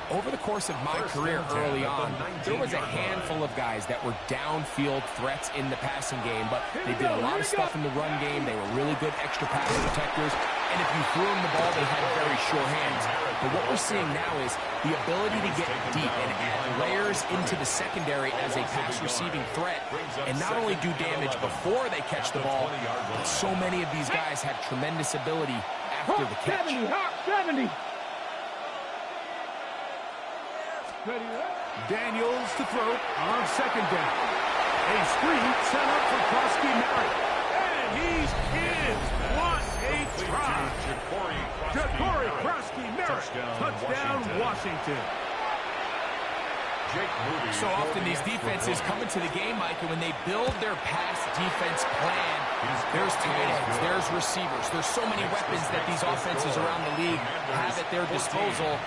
S6: Over the course of my career early on, there was a handful of guys that were downfield threats in the passing game, but they did a lot of stuff in the run game. They were really good extra pass protectors, and if you threw them the ball, they had very sure hands. But what we're seeing now is the ability to get deep and add layers into the secondary as a pass-receiving threat, and not only do damage before they catch the ball, but so many of these guys have tremendous ability after the catch.
S4: 70.
S5: Daniels to throw on second down. A screen set up for Krosky Merritt. And he's in. What a try. Ja'Cory Krosky Merritt. Touchdown, Washington.
S6: So often these defenses come into the game, Mike, and when they build their pass defense plan, there's tight ends, there's receivers, there's so many weapons that these offenses around the league have at their disposal.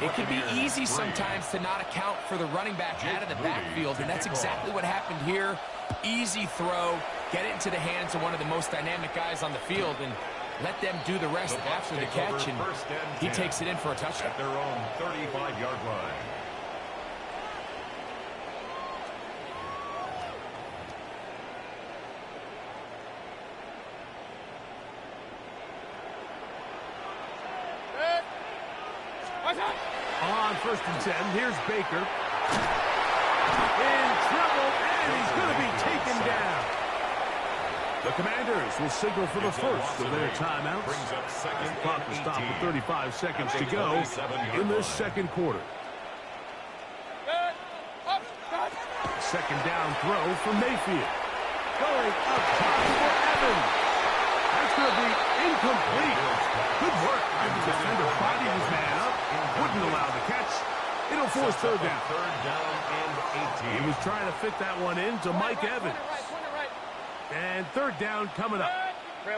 S6: It can be easy sometimes to not account for the running back out of the backfield, and that's exactly what happened here. Easy throw, get it into the hands of one of the most dynamic guys on the field, and let them do the rest after the catch, and he takes it in for a touchdown.
S2: At their own 35-yard line.
S5: On 1st and 10, here's Baker. In trouble, and he's going to be taken down. The Commanders will signal for the first of their timeouts. The clock will stop with 35 seconds to go in this second quarter. Second down throw from Mayfield. Going up top for Evans. That's going to be incomplete. Good work. The defender bodied his man up. Wouldn't allow the catch. It'll force third down.
S2: Third down and 18.
S5: He was trying to fit that one in to Mike Evans. And third down coming up. To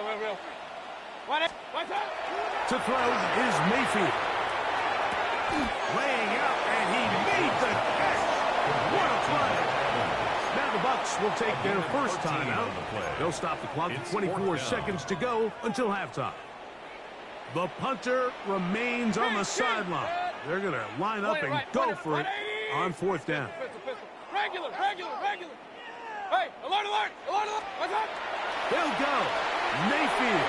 S5: throw is Mayfield. Laying out, and he made the catch. What a play. Now the Bucs will take their first timeout. They'll stop the clock with 24 seconds to go until halftime. The punter remains on the sideline. They're going to line up and go for it on 4th down.
S4: Regular. Hey, alert. What's up?
S5: They'll go. Mayfield.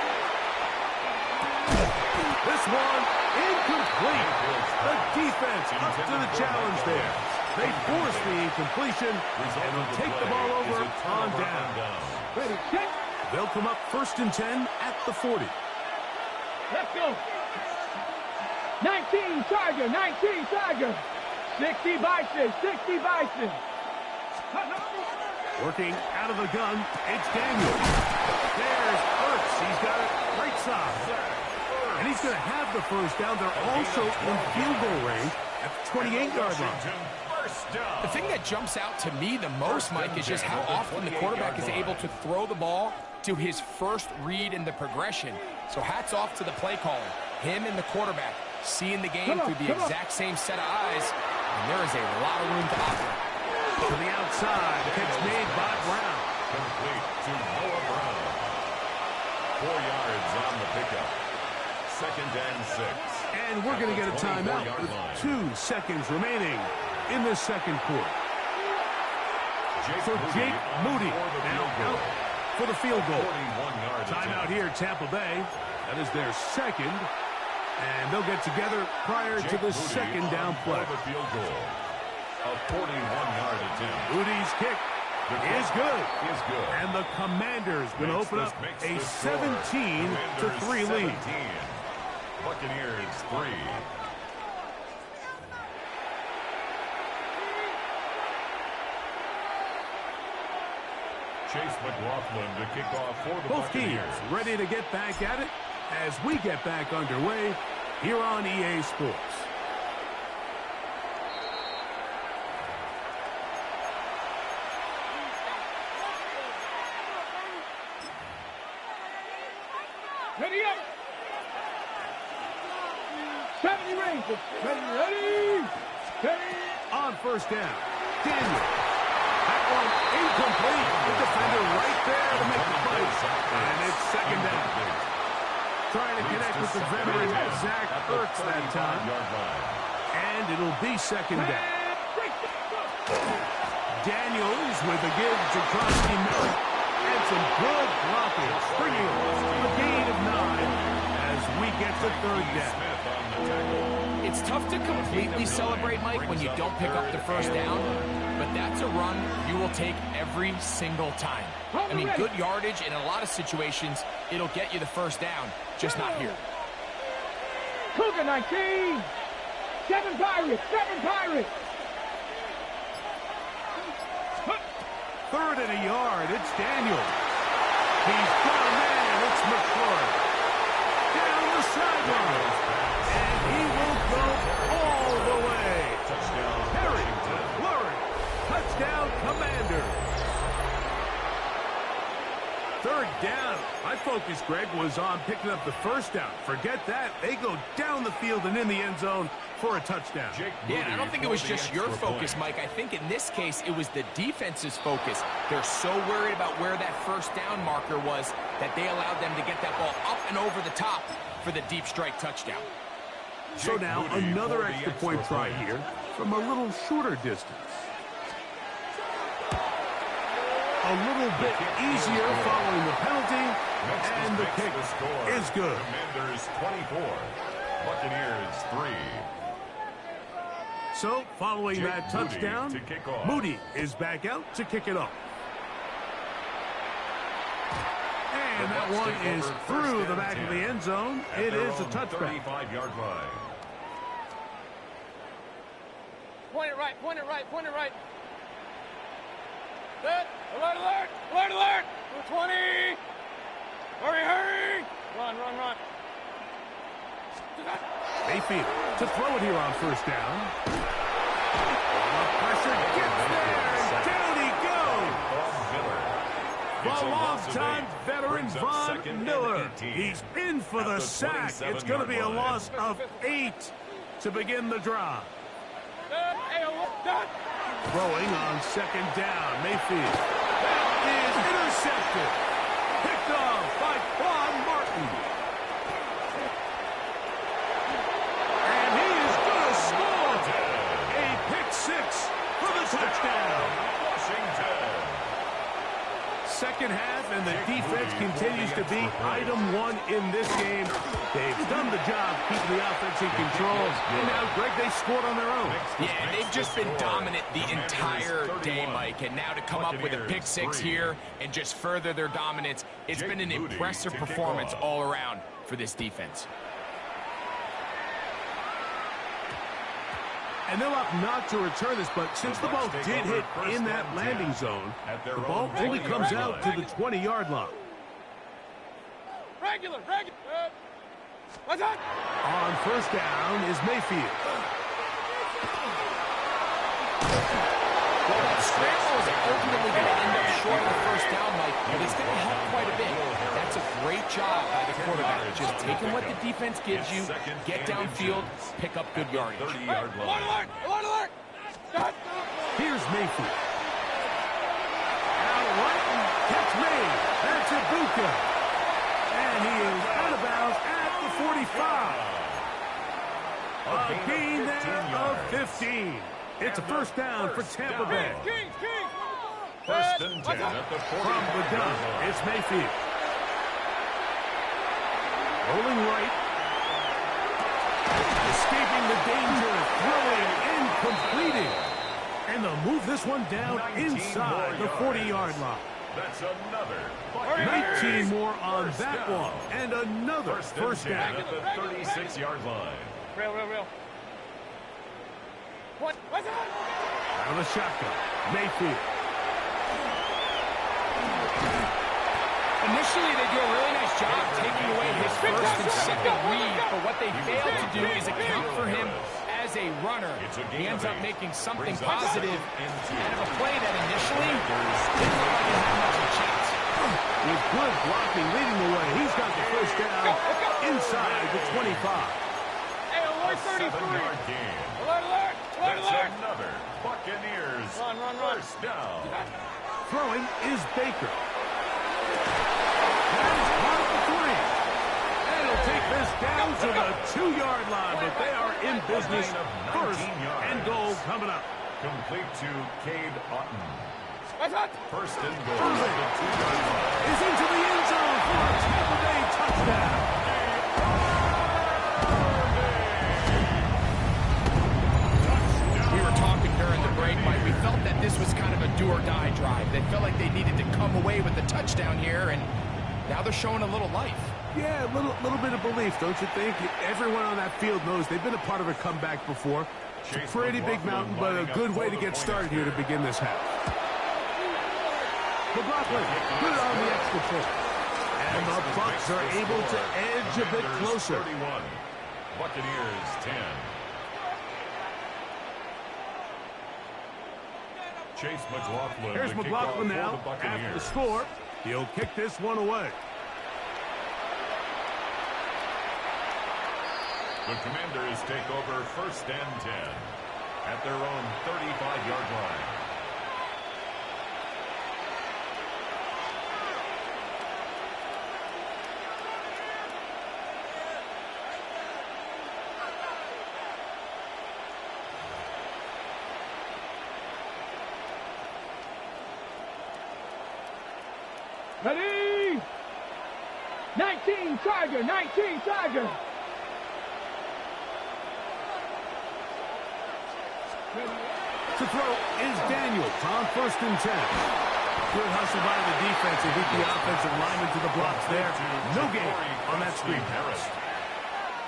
S5: This one incomplete. The defense up to the challenge there. They force the incompletion and will take the ball over on down.
S4: Ready, check.
S5: They'll come up 1st and 10 at the 40.
S4: Let's go. 19 Charger. 60 Bison.
S5: Working out of the gun, it's Daniel. There's Ertz. He's got it right side. And he's going to have the first down. They're also in field goal range at the 28-yard line.
S6: The thing that jumps out to me the most, Mike, is just how often the quarterback is able to throw the ball to his first read in the progression. So hats off to the play caller. Him and the quarterback seeing the game through the exact same set of eyes. And there is a lot of room to operate.
S5: To the outside, the catch made by Brown.
S2: Complete to Noah Brown. 4 yards on the pickup. 2nd and 6.
S5: And we're going to get a timeout with 2 seconds remaining in this second quarter. So Jake Moody now out for the field goal. Timeout here, Tampa Bay. That is their second. And they'll get together prior to the second down play.
S2: A 41-yard attempt.
S5: Moody's kick is good. And the Commanders going to open up a 17-3 lead.
S2: Buccaneers 3. Chase McLaughlin to kick off for the
S5: Both
S2: Buccaneers.
S5: teams ready to get back at it as we get back underway here on EA Sports.
S4: Ready up. 70 Rangers. Ready.
S5: On 1st down, Daniel. That one incomplete. The defender right there to make the play. And it's 2nd down. Trying to connect with the veteran Zach Ertz that time. And it'll be 2nd down. Daniels with a give to Krusty Miller. And some good blocking. Bringing a gain of 9 as we get to 3rd down.
S6: It's tough to completely celebrate, Mike, when you don't pick up the first down, but that's a run you will take every single time. I mean, good yardage, and in a lot of situations, it'll get you the first down, just not here.
S4: Cougar 19. 7 Pirates.
S5: 3rd and a yard. It's Daniel. He's got a man. It's McCord. Down the sideline. And he will go all the way.
S2: Touchdown,
S5: Perry
S2: Washington.
S5: Greg, was on picking up the first down. Forget that. They go down the field and in the end zone for a touchdown.
S6: Yeah, and I don't think it was just your focus, Mike. I think in this case, it was the defense's focus. They're so worried about where that first down marker was that they allowed them to get that ball up and over the top for the deep strike touchdown.
S5: So now another extra point try here from a little shorter distance. A little bit easier following the penalty, and the kick is good.
S2: Commanders 24, Buccaneers 3.
S5: So, following that touchdown, Moody is back out to kick it off. And that one is through the back of the end zone. It is a touchback.
S2: 35-yard line.
S4: Point it right, point it right, point it right. Set. Alert, alert, alert, alert. 20. Hurry, hurry. Run, run, run.
S5: Mayfield to throw it here on first down. The pressure gets there, and down he goes. The long-time veteran Von Miller. He's in for the sack. It's going to be a loss of 8 to begin the drive. Throwing on second down, Mayfield. That is intercepted. Picked off by Quan Martin. And he is going to score. A pick six for the touchdown.
S2: Washington.
S5: Second half, and the defense continues to be item one in this game. They've done the job keeping the offense in control. And now, Greg, they scored on their own.
S6: Yeah, and they've just been dominant the entire day, Mike. And now to come up with a pick six here and just further their dominance, it's been an impressive performance all around for this defense.
S5: And they'll opt not to return this, but since the ball did hit in that landing zone, the ball only comes out to the 20-yard line.
S4: Regular, regular. What's that?
S5: On first down is Mayfield.
S6: Well, that scramble is ultimately going to end up short of the first down, Mike, but it's going to help quite a bit. That's a great job by the quarterback. Just taking what the defense gives you, get downfield, pick up good yardage.
S2: 30-yard line.
S4: Alert, alert, alert. Stop.
S5: Here's Mayfield. Out right, catch made. That's Ibuka. And he is out of bounds at the 45. A gain there of 15. It's a first down for Tampa Bay.
S4: Kings, Kings.
S2: First and 10 at the 40.
S5: From the gun, it's Mayfield. Rolling right. Escaping the danger, throwing and completing. And they'll move this one down inside the 40-yard line.
S2: That's another.
S5: 19 more on that one. And another first down.
S2: At the 36-yard line.
S4: Real, real, real. What's that?
S5: Out of the shotgun, Mayfield.
S6: Initially, they do a really nice job taking away his first and second read, but what they fail to do is account for him as a runner. He ends up making something positive out of a play that initially didn't look like it had much of a chance.
S5: With good blocking leading the way, he's got the first down inside the 25.
S4: Hey, alert 33.
S2: 7-yard gain.
S4: Alert, alert, alert,
S2: That's
S4: alert.
S2: another Buccaneers
S4: Run, run, run.
S2: first down.
S5: Throwing is Baker. That is caught at the 3. And he'll take this down to the 2-yard line, but they are in business. First and goal coming up.
S2: Complete to Cade Otton.
S4: What's that?
S2: First and goal
S5: Irving
S2: at the 2-yard line.
S5: is into the end zone for a Tampa Bay touchdown.
S6: We were talking during the break, Mike. We felt that this was kind of a do-or-die drive. They felt like they needed to come away with the touchdown here, and now they're showing a little life.
S5: Yeah, a little bit of belief, don't you think? Everyone on that field knows they've been a part of a comeback before. It's a pretty big mountain, but a good way to get started here to begin this half. McLaughlin, good on the extra point. And the Bucs are able to edge a bit closer.
S2: 31. Buccaneers 10. Chase McLaughlin.
S5: Here's
S2: the
S5: McLaughlin
S2: kickoff
S5: now
S2: for the
S5: after the
S2: Buccaneers.
S5: score. He'll kick this one away.
S2: The Commanders take over 1st and 10 at their own 35-yard line.
S4: Ready? 19 Tiger, 19 Tiger.
S5: To throw is Daniels on 1st and 10. Good hustle by the defense to beat the offensive lineman to the blocks there. No gain on that screen pass.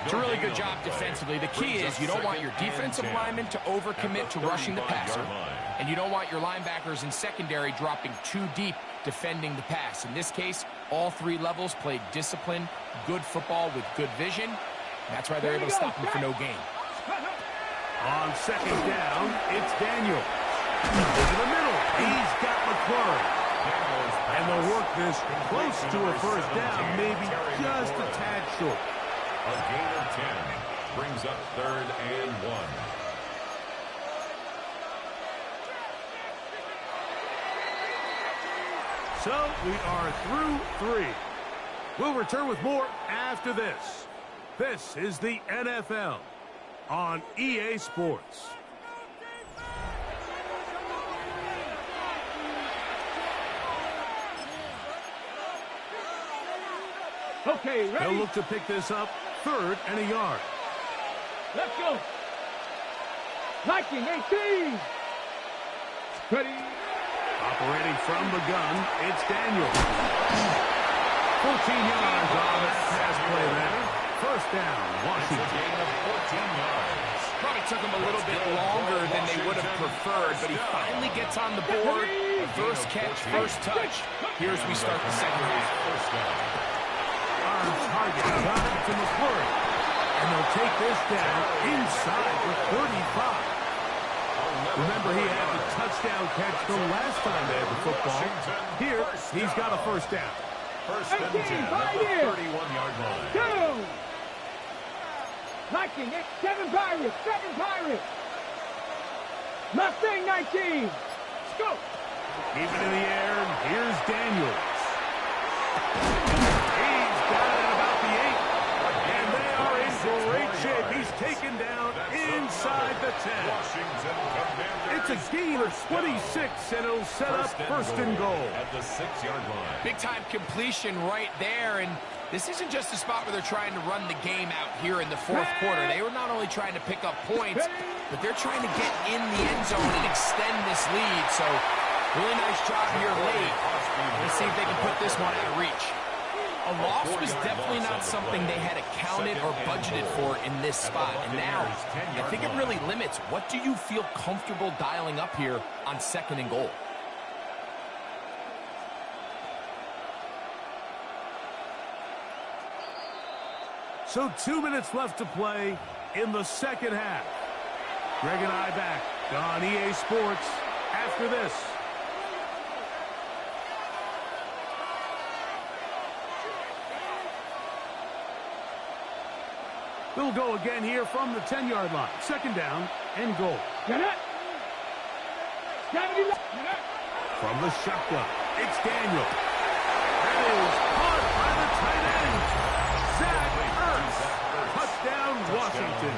S6: It's a really good job defensively. The key is you don't want your defensive linemen to overcommit to rushing the passer, and you don't want your linebackers in secondary dropping too deep defending the pass. In this case, all 3 levels played disciplined, good football with good vision. That's why they're able to stop him for no gain.
S5: On 2nd down, it's Daniels. Over the middle, he's got McClurry. And they'll work this close to a 1st down, maybe just a tad short.
S2: A gain of 10 brings up 3rd and 1.
S5: So we are through 3. We'll return with more after this. This is the NFL on EA Sports.
S4: Okay, ready?
S5: They'll look to pick this up 3rd and a yard.
S4: Let's go. 19, 18. Ready?
S5: Operating from the gun, it's Daniels. 14 yards on that pass play there. 1st down, Washington.
S2: Gain of 14 yards.
S6: Probably took him a little bit longer than they would have preferred, but he finally gets on the board. First catch, first touch. Here's we start the second half.
S2: First down.
S5: On target, got it to McClurry. And they'll take this down inside the 35. Remember, he had the touchdown catch the last time they had the football. Here, he's got a 1st down.
S2: 1st and 10 at the 31-yard line.
S4: 2. 19, 7 Pirates, 7 Pirates. Mustang 19. Let's go.
S5: Keep it in the air, and here's Daniels. He's got it at about the 8. And they are in great shape. He's taken down inside the 10. It's a gain of 26, and it'll set up 1st and goal.
S2: At the 6-yard line.
S6: Big-time completion right there, and this isn't just a spot where they're trying to run the game out here in the 4th quarter. They were not only trying to pick up points, but they're trying to get in the end zone and extend this lead. So, really nice job here late. Let's see if they can put this one out of reach. A loss was definitely not something they had accounted or budgeted for in this spot. And now, I think it really limits. What do you feel comfortable dialing up here on 2nd and goal?
S5: So 2 minutes left to play in the 2nd half. Greg and I back on EA Sports after this. They'll go again here from the 10-yard line. 2nd down and goal.
S4: Get it.
S5: From the shotgun, it's Daniel. That is caught by the tight end. Zach Ertz. Touchdown, Washington.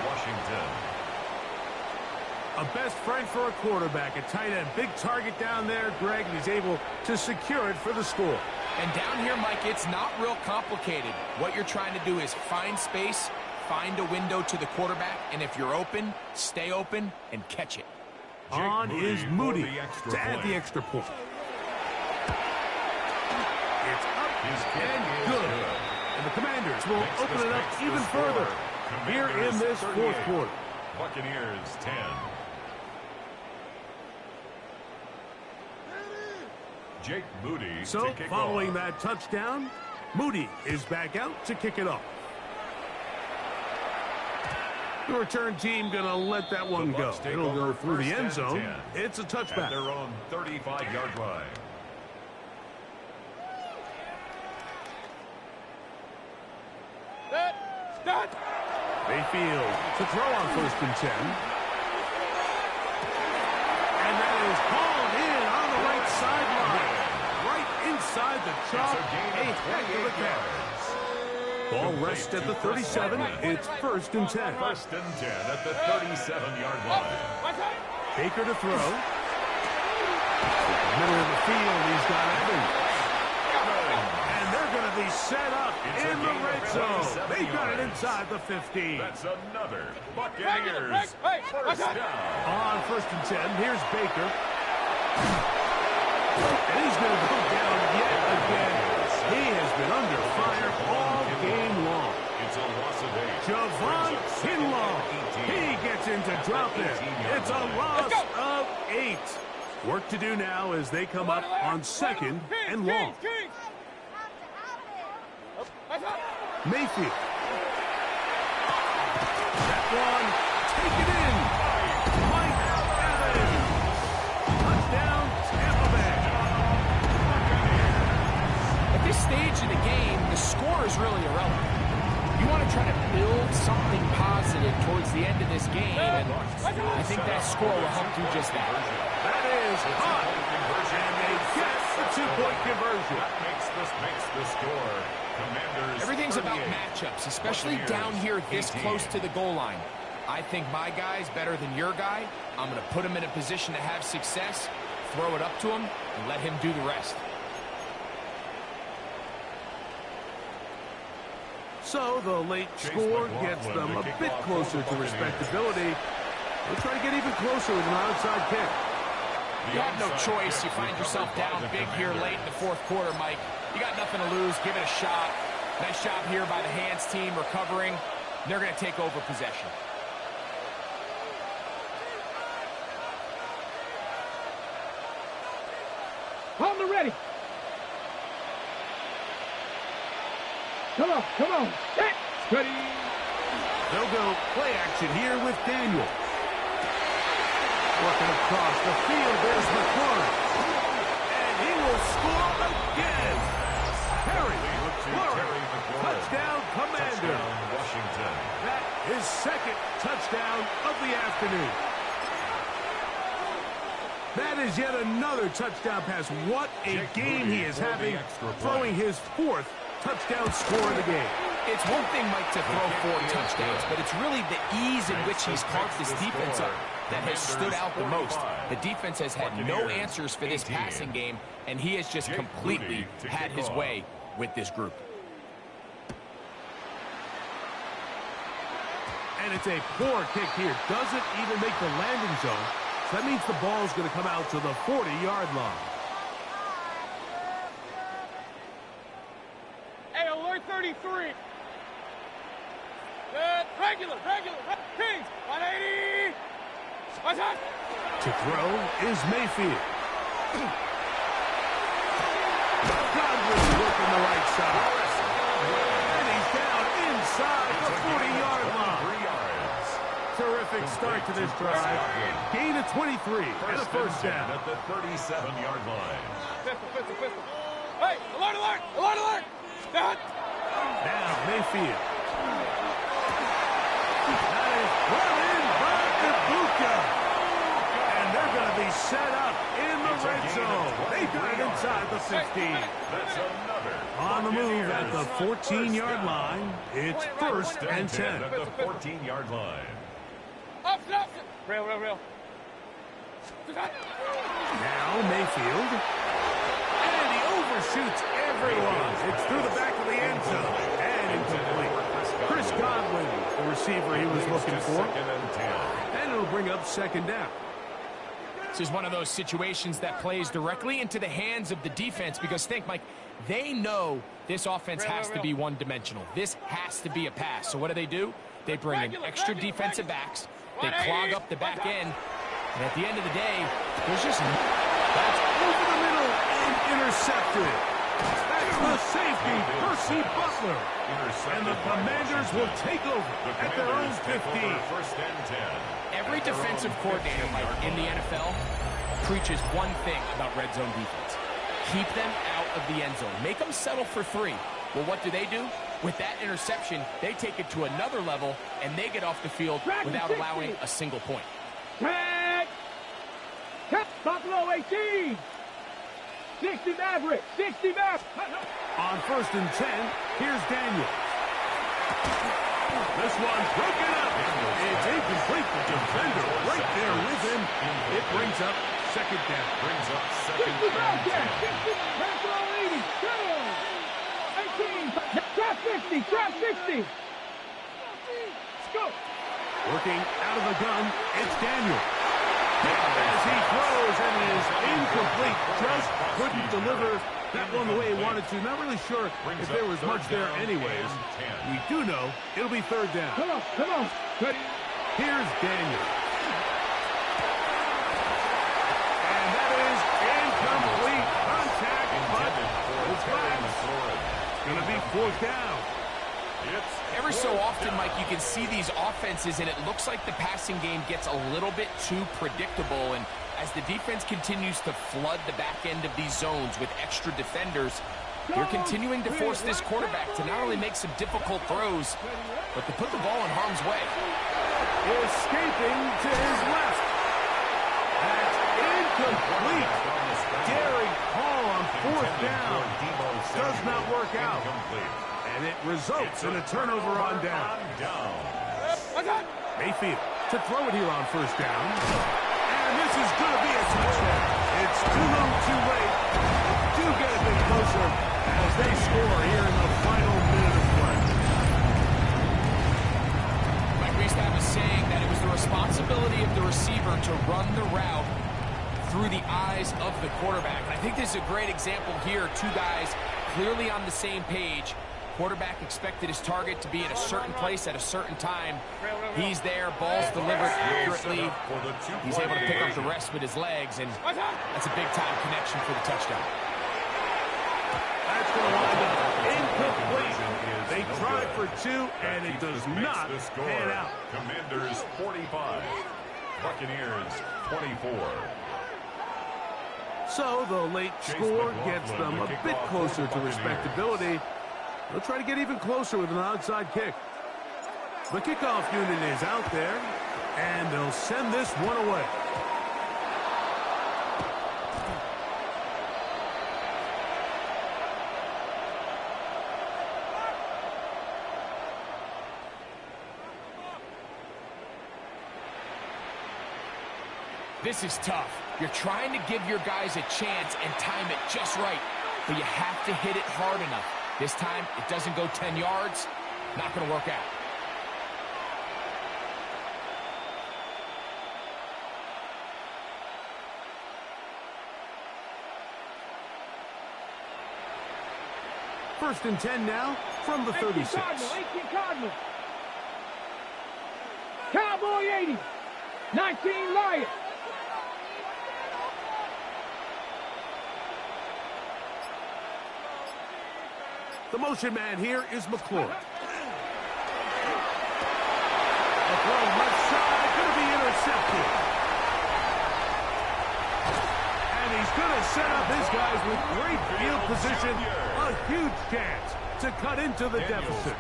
S5: A best friend for a quarterback, a tight end. Big target down there, Greg, and he's able to secure it for the score.
S6: And down here, Mike, it's not real complicated. What you're trying to do is find space, find a window to the quarterback, and if you're open, stay open and catch it.
S5: On is Moody to add the extra point. It's up and good. And the Commanders will open it up even further here in this 4th quarter.
S2: Buccaneers 10. Jake Moody
S5: So,
S2: to kick
S5: following
S2: off.
S5: that touchdown, Moody is back out to kick it off. The return team going to let that one go. It'll go through the end zone. It's a
S2: At
S5: touchback.
S2: their own 35-yard line.
S4: Set. Start.
S5: Mayfield to throw on 1st and 10. And that is hauled in on the right sideline. Right inside the chalk. A heck of a catch. Ball rests at the 37. It's 1st and 10.
S2: 1st and 10 at the 37-yard line.
S5: Baker to throw. Middle of the field, he's got Evans. And they're going to be set up in the red zone. They got it inside the 15.
S2: That's another Buccaneers first down.
S5: On 1st and 10, here's Baker. And he's going to go down yet again. He has been under fire all game long.
S2: It's a loss of 8.
S5: Javon Kinlaw. He gets into drop it. It's a loss of 8. Work to do now as they come up on 2nd and long. Mayfield. That one. Take it in. Mike Evans. Touchdown, Tampa Bay.
S6: At this stage in the game, the score is really irrelevant. You want to try to build something positive towards the end of this game, and I think that score will help do just that.
S5: That is hot. And they get the 2-point conversion.
S2: That makes the score. Commanders.
S6: Everything's about matchups, especially down here this close to the goal line. I think my guy's better than your guy. I'm going to put him in a position to have success, throw it up to him, and let him do the rest.
S5: So the late score gets them a bit closer to respectability. They'll try to get even closer with an onside kick.
S6: You have no choice. You find yourself down big here late in the 4th quarter, Mike. You got nothing to lose. Give it a shot. Nice job here by the hands team recovering. They're going to take over possession.
S4: Hold them ready. Come on. Set. Ready.
S5: They'll go play action here with Daniel. Working across the field, there's McLaurin. And he will score again. Terry McLaurin. Touchdown, Commander.
S2: Washington.
S5: That is 2nd touchdown of the afternoon. That is yet another touchdown pass. What a game he is having, throwing his 4th touchdown score of the game.
S6: It's one thing, Mike, to throw 4 touchdowns, but it's really the ease in which he's carved this defense up that has stood out the most. The defense has had no answers for this passing game, and he has just completely had his way with this group.
S5: And it's a poor kick here. Doesn't even make the landing zone. So that means the ball's going to come out to the 40-yard line.
S4: Hey, alert 33. Regular. Kings, 180.
S5: To throw is Mayfield. Godwin working the right side. And he's down inside the 40-yard line. Terrific start to this drive. Gain of 23 and a first down.
S2: At the 37-yard line.
S4: Pistol. Hey, alert.
S5: Now Mayfield. That is brought in by Ibuka. And they're going to be set up in the red zone. They got it inside the 15.
S2: That's another.
S5: On the move at the 14-yard line. It's 1st and 10.
S2: At the 14-yard line.
S4: Up. Real.
S5: Now Mayfield. And he overshoots everyone. It's through the back of the end zone. And incomplete. Chris Godwin, the receiver he was looking for. And it'll bring up 2nd down.
S6: This is one of those situations that plays directly into the hands of the defense because, think, Mike, they know this offense has to be one-dimensional. This has to be a pass. So what do? They bring in extra defensive backs. They clog up the back end. And at the end of the day, there's just...
S5: That's over the middle and intercepted. That's the safety, Percy Butler. And the Commanders will take over at their own 15.
S2: 1st and 10.
S6: Every defensive coordinator, Mike, in the NFL preaches one thing about red zone defense. Keep them out of the end zone. Make them settle for 3. Well, what do? With that interception, they take it to another level, and they get off the field without allowing a single point.
S4: Tag! Buffalo 18! 60 Maverick! 60 Maverick!
S5: On 1st and 10, here's Daniels. This one's broken up. It's incomplete. The defender right there with him. It brings up 2nd down.
S2: Brings up
S4: 60
S2: second down.
S4: Maverick! 60 Buffalo 80! 18! Trap 50! Trap 60! Let's go!
S5: Working out of the gun, it's Daniels. As he throws and is incomplete. Just couldn't deliver that one the way he wanted to. Not really sure if there was much there anyways. We do know it'll be 3rd down.
S4: Come on, come on. Good.
S5: Here's Daniels. And that is incomplete contact, but no flags. It's going to be 4th down.
S6: Every so often, Mike, you can see these offenses, and it looks like the passing game gets a little bit too predictable. And as the defense continues to flood the back end of these zones with extra defenders, you're continuing to force this quarterback to not only make some difficult throws, but to put the ball in harm's way.
S5: Escaping to his left. That's incomplete. Daring call on 4th down. Does not work out. And it results in a turnover on down. Mayfield to throw it here on 1st down. And this is going to be a touchdown. It's too little, too late. Do get a bit closer as they score here in the final minute of play.
S6: Mike, we used to have a saying that it was the responsibility of the receiver to run the route through the eyes of the quarterback. And I think this is a great example here. 2 guys clearly on the same page. Quarterback expected his target to be in a certain place at a certain time. He's there, ball's delivered accurately. He's able to pick up the rest with his legs, and that's a big-time connection for the touchdown.
S5: That's going to wind up incomplete. They tried for 2, and it does not pan out.
S2: Commanders 45, Buccaneers 24.
S5: So the late score gets them a bit closer to respectability. They'll try to get even closer with an onside kick. The kickoff unit is out there, and they'll send this one away.
S6: This is tough. You're trying to give your guys a chance and time it just right, but you have to hit it hard enough. This time, it doesn't go 10 yards. Not going to work out.
S5: First and 10 now from the 36.
S4: 18 Cardinal. Cowboy 80. 19 Lions.
S5: The motion man here is McClure. A throw left side, going to be intercepted. And he's going to set up his guys with great field position. A huge chance to cut into the deficit.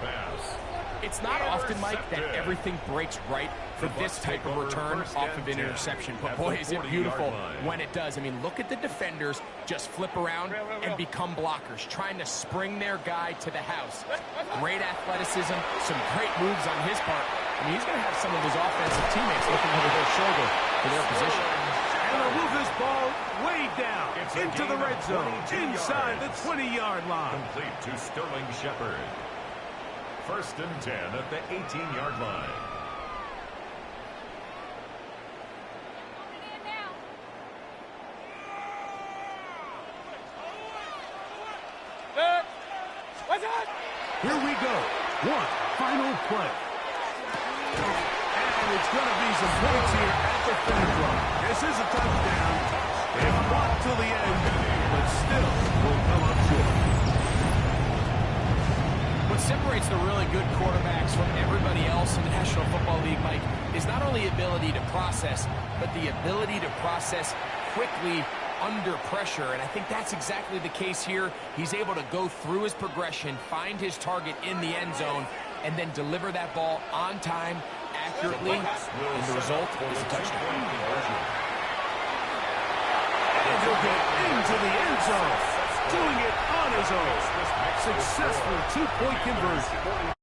S6: It's not often, Mike, that everything breaks right for this type of return off of an interception. But boy, is it beautiful when it does. I mean, look at the defenders just flip around and become blockers, trying to spring their guy to the house. Great athleticism, some great moves on his part. I mean, he's going to have some of his offensive teammates looking over their shoulder for their position.
S5: And they'll move this ball way down into the red zone, inside the 20-yard line.
S2: Complete to Sterling Shepard. First and 10 at the 18-yard line.
S5: Here we go. One final play. And it's going to be some points here at the finish line. This is a touchdown. They fought till the end, but still will come up short.
S6: What separates the really good quarterbacks from everybody else in the National Football League, Mike, is not only ability to process, but the ability to process quickly under pressure, and I think that's exactly the case here. He's able to go through his progression, find his target in the end zone, and then deliver that ball on time, accurately, and the result is a touchdown.
S5: And he'll get into the end zone, doing it on his own. Successful two-point conversion.